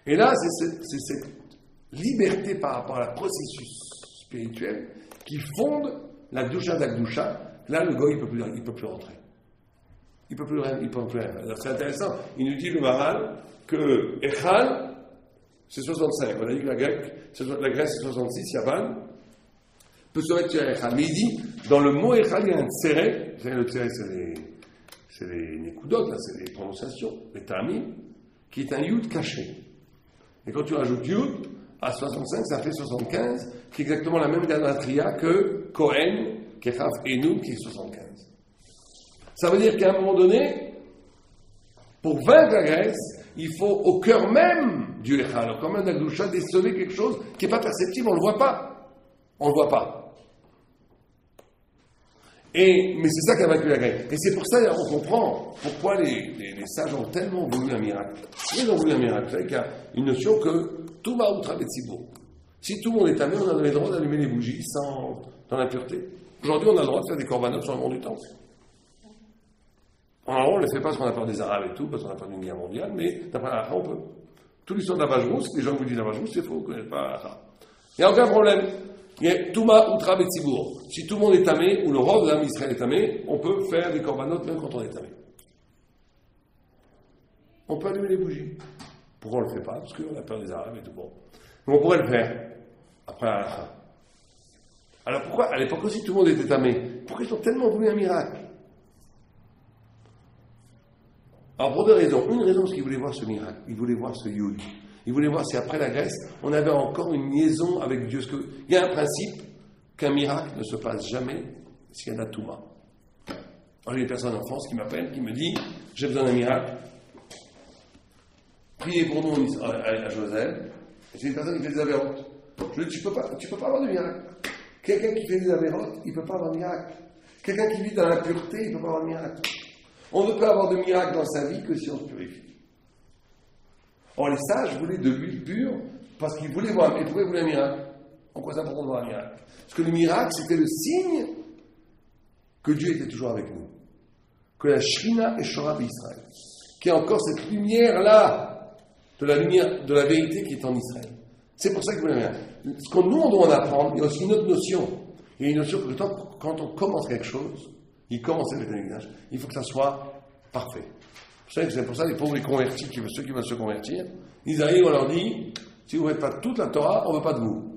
[SPEAKER 1] Et là, c'est cette liberté par rapport à la processus spirituel qui fonde la Gdusha d'Agdusha. Là, le goy, il peut plus rentrer. Il peut plus rien faire. Alors, c'est intéressant. Il nous dit, le Maral, que Echal, c'est 65. On a dit que la Grèce, c'est 66. Yavan peut se mettre sur Echal. Mais il dit, dans le mot Echal, il y a un tseret. Le tseret, c'est les nekudot, là, c'est les prononciations, les tamim, qui est un yud caché. Et quand tu rajoutes yud, à 65, ça fait 75, qui est exactement la même gamatria que Kohen, Kechaf et Nun, qui est 75. Ça veut dire qu'à un moment donné, pour vaincre la Grèce, il faut au cœur même du Echal, au cœur même d'Agdusha, déceler quelque chose qui n'est pas perceptible, on ne le voit pas. On ne le voit pas. Mais c'est ça qui a vaincu la Grèce. Et c'est pour ça qu'on comprend pourquoi les sages ont tellement voulu un miracle. Ils ont voulu un miracle. C'est qu'il y a une notion que tout va outre avec Tsibour. Si tout le monde est tamé, on a le droit d'allumer les bougies dans l'impureté. Aujourd'hui, on a le droit de faire des corbanotes sur le mont du Temple. Alors, on ne le fait pas parce qu'on a peur des Arabes et tout, parce qu'on a peur d'une guerre mondiale, mais d'après la on peut. Toute l'histoire de la vache rousse, les gens vous disent la vache rousse, c'est faux, vous ne connaissez pas ça. Il n'y a aucun problème. Il y a Touma Outra Betsibour. Si tout le monde est tamé, ou le roi de l'âme Israël est tamé, on peut faire des corbanotes même quand on est tamé. On peut allumer les bougies. Pourquoi on ne le fait pas? Parce qu'on a peur des Arabes et tout. Bon. Mais on pourrait le faire. Après la fin. Alors pourquoi, à l'époque aussi, tout le monde était tamé? Pourquoi ils ont tellement voulu un miracle? Alors pour deux raisons. Une raison, c'est qu'ils voulaient voir ce miracle. Ils voulaient voir ce Yud. Ils voulaient voir si après la Grèce, on avait encore une liaison avec Dieu. Il y a un principe qu'un miracle ne se passe jamais s'il y a de la Touma. Alors, il y a des personnes en France qui m'appellent, qui me disent « J'ai besoin d'un miracle. Priez pour nous à Joseph. » Et c'est une personne qui fait des avérotes. Je lui dis « Tu peux pas avoir de miracle. Quelqu'un qui fait des avérotes, il ne peut pas avoir de miracle. Quelqu'un qui vit dans l'impureté, il ne peut pas avoir de miracle. On ne peut avoir de miracle dans sa vie que si on se purifie. » Or, les sages voulaient de l'huile pure parce qu'ils voulaient voir. Et pourquoi ils voulaient un miracle? En quoi ça pour voir un miracle? Parce que le miracle, c'était le signe que Dieu était toujours avec nous. Que la Shrina est Shora d'Israël. Qu'il y a encore cette lumière-là, de la lumière de la vérité qui est en Israël. C'est pour ça qu'ils voulaient un miracle. Ce que nous, on doit en apprendre, il y a aussi une autre notion. Il y a une notion que quand on commence quelque chose, il commence avec un visage, il faut que ça soit parfait. Vous savez que c'est pour ça les pauvres, les convertis, ceux qui veulent se convertir, ils arrivent, on leur dit, si vous ne faites pas toute la Torah, on ne veut pas de vous.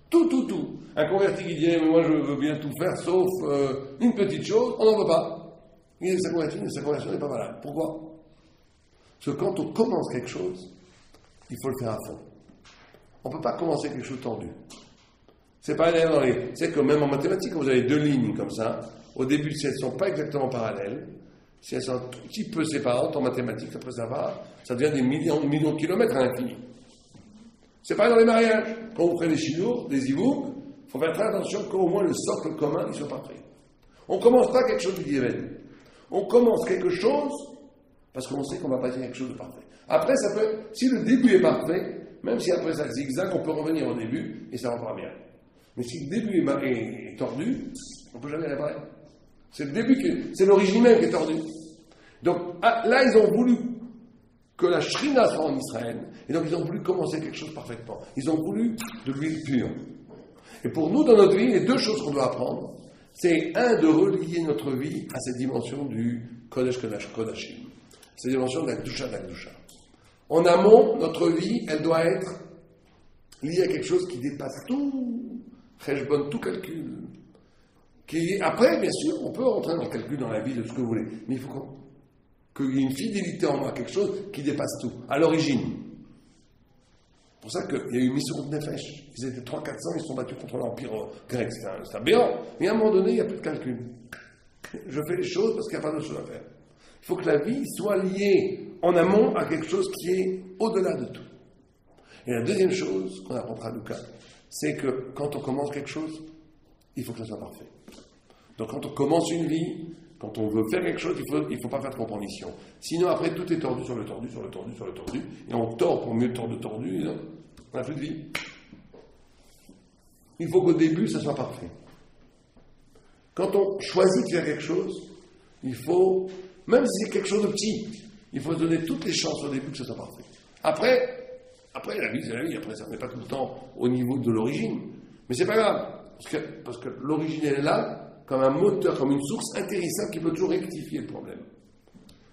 [SPEAKER 1] Tout. Un converti qui dirait, mais moi je veux bien tout faire, sauf une petite chose, on n'en veut pas. Il dit, sa conversion n'est pas valable. Pourquoi? Parce que quand on commence quelque chose, il faut le faire à fond. On ne peut pas commencer quelque chose tendu. C'est pareil d'ailleurs c'est que même en mathématiques, quand vous avez deux lignes comme ça, au début, si elles ne sont pas exactement parallèles, si elles sont un tout petit peu séparantes en mathématiques, après ça devient des millions de kilomètres à l'infini. C'est pareil dans les mariages. Quand vous prenez des chinours, des ivoux, il faut faire très attention qu'au moins le socle commun ne soit pas prêt. On ne commence pas quelque chose d'idéal. On commence quelque chose parce qu'on sait qu'on va pas dire quelque chose de parfait. Après, ça peut, si le début est parfait, même si après ça zigzag, on peut revenir au début et ça va pas bien. Mais si le début est tordu, on ne peut jamais réparer. C'est le début, c'est l'origine même qui est tordue. Donc là, ils ont voulu que la Shrina soit en Israël, et donc ils ont voulu commencer quelque chose parfaitement. Ils ont voulu de l'huile pure. Et pour nous, dans notre vie, les deux choses qu'on doit apprendre, c'est de relier notre vie à cette dimension du Kodesh Kodashim, cette dimension de la Gdusha. En amont, notre vie, elle doit être liée à quelque chose qui dépasse tout cheshbon, tout calcul. Après, bien sûr, on peut rentrer dans le calcul dans la vie de ce que vous voulez, mais il faut qu'il y ait une fidélité en moi, quelque chose qui dépasse tout, à l'origine. C'est pour ça qu'il y a eu une mission de Nefesh. Ils étaient 300-400, ils se sont battus contre l'Empire grec. C'était un béant. Mais à un moment donné, il n'y a plus de calcul. Je fais les choses parce qu'il n'y a pas d'autre chose à faire. Il faut que la vie soit liée en amont à quelque chose qui est au-delà de tout. Et la deuxième chose qu'on apprendra à Lucas, c'est que quand on commence quelque chose, il faut que ça soit parfait. Donc quand on commence une vie, quand on veut faire quelque chose, il faut pas faire de compromission. Sinon, après, tout est tordu sur le tordu, sur le tordu, sur le tordu, et on tord pour mieux tordre le tordu, et on n'a plus de vie. Il faut qu'au début, ça soit parfait. Quand on choisit de faire quelque chose, il faut, même si c'est quelque chose de petit, il faut donner toutes les chances au début que ça soit parfait. Après la vie, c'est la vie. Après, ça n'est pas tout le temps au niveau de l'origine. Mais c'est pas grave. Parce que l'origine, elle est là, comme un moteur, comme une source intéressante qui peut toujours rectifier le problème.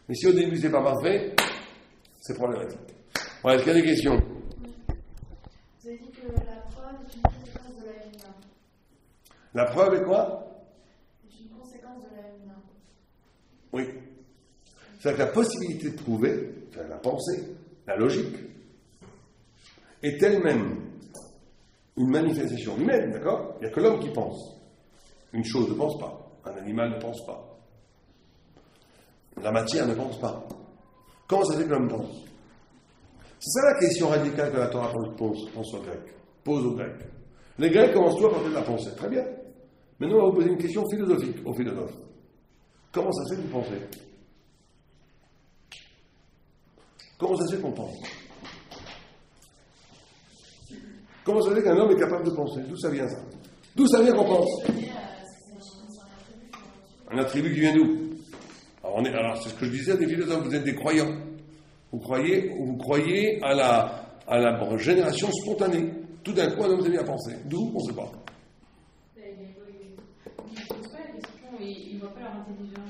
[SPEAKER 1] Mais si au début, c'est pas parfait, c'est problématique. Voilà, est-ce qu'il y a des questions?
[SPEAKER 2] Vous avez dit que la preuve est une conséquence de la Yémina.
[SPEAKER 1] La preuve est quoi?
[SPEAKER 2] C'est une conséquence de la Yémina.
[SPEAKER 1] Oui. C'est-à-dire que la possibilité de prouver, enfin, la pensée, la logique, est elle-même une manifestation humaine, d'accord? Il n'y a que l'homme qui pense. Une chose ne pense pas. Un animal ne pense pas. La matière ne pense pas. Comment ça fait que l'homme pense? C'est ça la question radicale que la Torah pose aux Grecs. Pose aux Grecs. Les Grecs commencent tous à parler de la pensée. Très bien. Maintenant, on va vous poser une question philosophique aux philosophes. Comment ça se fait que vous pensez? Comment ça se fait qu'on pense? Comment ça se fait qu'un homme est capable de penser? D'où ça vient ça? D'où ça vient qu'on pense? Un attribut qui vient d'où? Alors, c'est ce que je disais à des philosophes, vous êtes des croyants. Vous croyez à la génération spontanée. Tout d'un coup, un homme s'est mis à penser. D'où? On ne sait pas.
[SPEAKER 3] Il ne pose pas la question, il ne voit pas leur intelligence.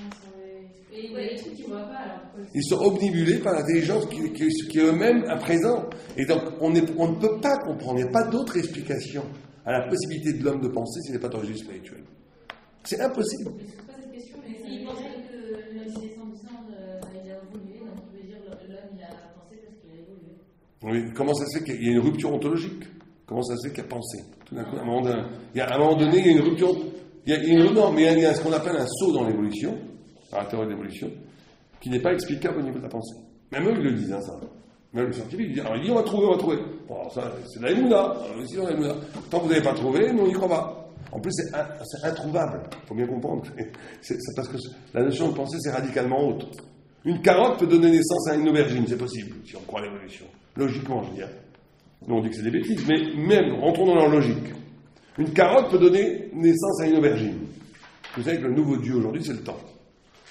[SPEAKER 3] Et il voit des trucs qu'ils ne voient pas. Alors,
[SPEAKER 1] ils sont obnubilés par l'intelligence qui est eux-mêmes à présent. Et donc, on ne peut pas comprendre. Il n'y a pas d'autre explication à la possibilité de l'homme de penser s'il n'est pas d'origine spirituelle. C'est impossible.
[SPEAKER 3] Je ne pose pas cette question, mais s'il pensait que l'homme descend du sang, il a évolué, donc il veut dire que l'homme il a pensé parce qu'il a évolué.
[SPEAKER 1] Oui, comment ça se fait qu'il y a une rupture ontologique? Comment ça se fait qu'il y a pensé? Tout d'un coup, à un moment donné, il y a une rupture. Mais il y a ce qu'on appelle un saut dans l'évolution, dans la théorie de l'évolution, qui n'est pas explicable au niveau de la pensée. Même eux, ils le disent, ça. Même les scientifiques, ils disent, alors, on va trouver. Bon, ça, c'est de la Emouna. Tant que vous n'avez pas trouvé, nous, on n'y croit pas. En plus, c'est introuvable. Il faut bien comprendre. C'est parce que la notion de pensée, c'est radicalement haute. Une carotte peut donner naissance à une aubergine, c'est possible, si on croit à l'évolution. Logiquement, je veux dire. Nous, on dit que c'est des bêtises, mais même, rentrons dans leur logique. Une carotte peut donner naissance à une aubergine. Vous savez que le nouveau Dieu aujourd'hui, c'est le temps.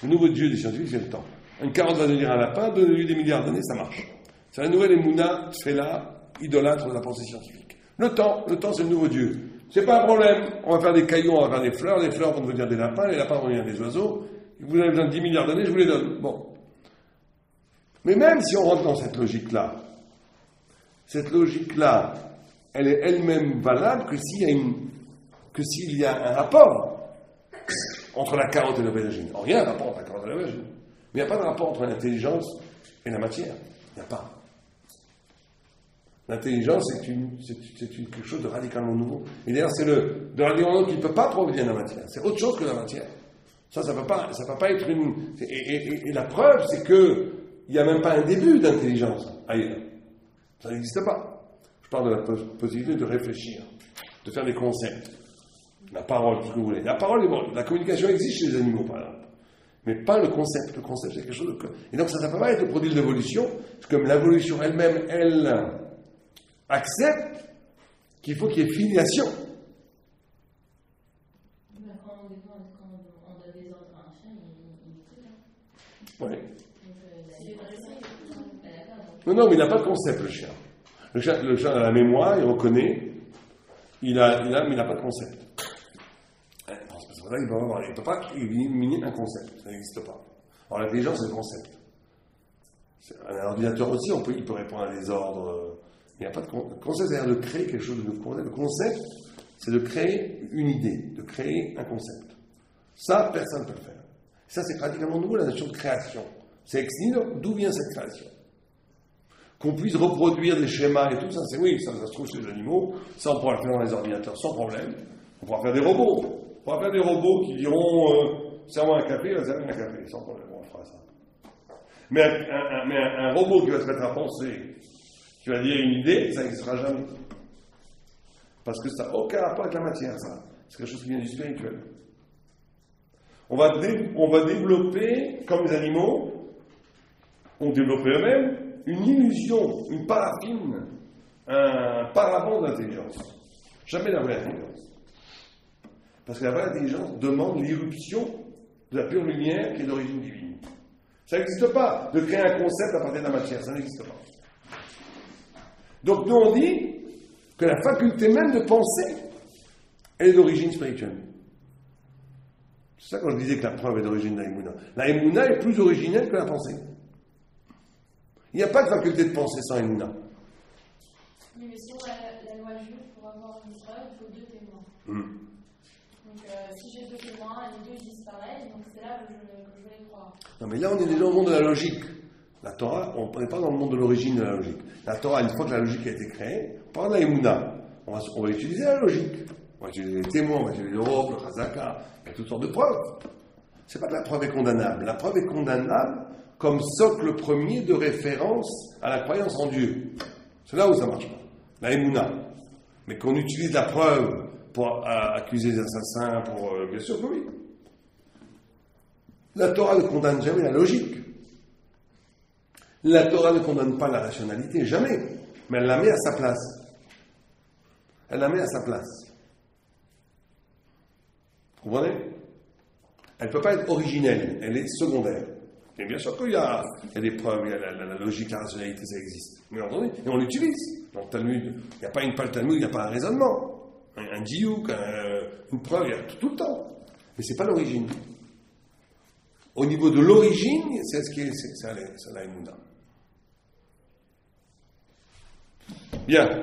[SPEAKER 1] Le nouveau Dieu des scientifiques, c'est le temps. Une carotte va devenir un lapin, donner des milliards d'années, ça marche. C'est la nouvelle Emouna, Tfela, idolâtre de la pensée scientifique. Le temps, c'est le nouveau Dieu. C'est pas un problème. On va faire des cailloux, on va faire des fleurs vont devenir des lapins, les lapins vont devenir des oiseaux. Vous avez besoin de 10 milliards d'années, je vous les donne. Bon. Mais même si on rentre dans cette logique-là, elle est elle-même valable que s'il y a un rapport entre la carotte et l'aubergine. Alors, il y a un rapport entre la carotte et l'aubergine. Mais il n'y a pas de rapport entre l'intelligence et la matière. Il n'y a pas. L'intelligence, c'est quelque chose de radicalement nouveau. Et d'ailleurs, c'est de radicalement nouveau qui ne peut pas provenir de la matière. C'est autre chose que la matière. Ça peut pas être une... Et la preuve, c'est qu'il n'y a même pas un début d'intelligence ailleurs. Ça n'existe pas. Je parle de la possibilité de réfléchir, de faire des concepts. La parole, tout ce que vous voulez. La parole est bonne. La communication existe chez les animaux, par exemple. Mais pas le concept. Le concept, c'est quelque chose de... Et donc, ça ne peut pas être le produit de l'évolution, parce que comme l'évolution elle-même, elle accepte qu'il faut qu'il y ait filiation.
[SPEAKER 3] Quand on donne des ordres à un chien, il écoute.
[SPEAKER 1] Oui.
[SPEAKER 3] Donc,
[SPEAKER 1] Non, mais il n'a pas de concept, le chien. Le chien a la mémoire, il reconnaît, mais il n'a pas de concept. C'est pour ça qu'il ne peut pas éliminer un concept. Ça n'existe pas. Alors l'intelligence, c'est le concept. Un ordinateur aussi, il peut répondre à des ordres. Il n'y a pas de concept, c'est-à-dire de créer quelque chose de nouveau. Le concept, c'est de créer une idée, de créer un concept. Ça, personne ne peut le faire. Ça, c'est pratiquement nouveau, la notion de création. C'est ex nihilo. D'où vient cette création? Qu'on puisse reproduire des schémas et tout, ça, ça se trouve chez les animaux. Ça, on pourra le faire dans les ordinateurs sans problème. On pourra faire des robots. On pourra faire des robots qui diront serre-moi un café, serre-moi un café, sans problème, on fera ça. Mais un robot qui va se mettre à penser, qui va dire une idée, ça n'existera jamais. Parce que ça n'a aucun rapport avec la matière, ça. C'est quelque chose qui vient du spirituel. On va développer, comme les animaux ont développé eux-mêmes, une illusion, une paraffine, un paravent d'intelligence. Jamais la vraie intelligence. Parce que la vraie intelligence demande l'irruption de la pure lumière qui est d'origine divine. Ça n'existe pas de créer un concept à partir de la matière, ça n'existe pas. Donc nous on dit que la faculté même de penser, elle est d'origine spirituelle. C'est ça quand je disais que la preuve est d'origine de la Emouna. La Emouna est plus originelle que la pensée. Il n'y a pas de faculté de penser sans Emouna.
[SPEAKER 3] Oui, mais si on a la loi juive, pour avoir une preuve, il faut 2 témoins. Donc si j'ai 2 témoins, les 2 disparaissent, donc c'est là que je vais croire.
[SPEAKER 1] Non mais là on est déjà au monde de la logique. La Torah, on n'est pas dans le monde de l'origine de la logique. La Torah, une fois que la logique a été créée, on parle de la Emouna. On va utiliser la logique. On va utiliser les témoins, on va utiliser le Rob, le Chazaka, il y a toutes sortes de preuves. C'est pas que la preuve est condamnable. La preuve est condamnable comme socle premier de référence à la croyance en Dieu. C'est là où ça marche pas. La Emouna. Mais qu'on utilise la preuve pour accuser les assassins, bien sûr que oui. La Torah ne condamne jamais la logique. La Torah ne condamne pas la rationalité, jamais. Mais elle la met à sa place. Elle la met à sa place. Vous comprenez? Elle ne peut pas être originelle, elle est secondaire. Et bien sûr qu'il y a des preuves, il y a la logique, la rationalité, ça existe. Mais entendez, et on l'utilise. Dans le Talmud, il n'y a pas le Talmud, il n'y a pas un raisonnement. Un diouk, une preuve, il y a tout le temps. Mais ce n'est pas l'origine. Au niveau de l'origine, c'est la Emouna. Bien,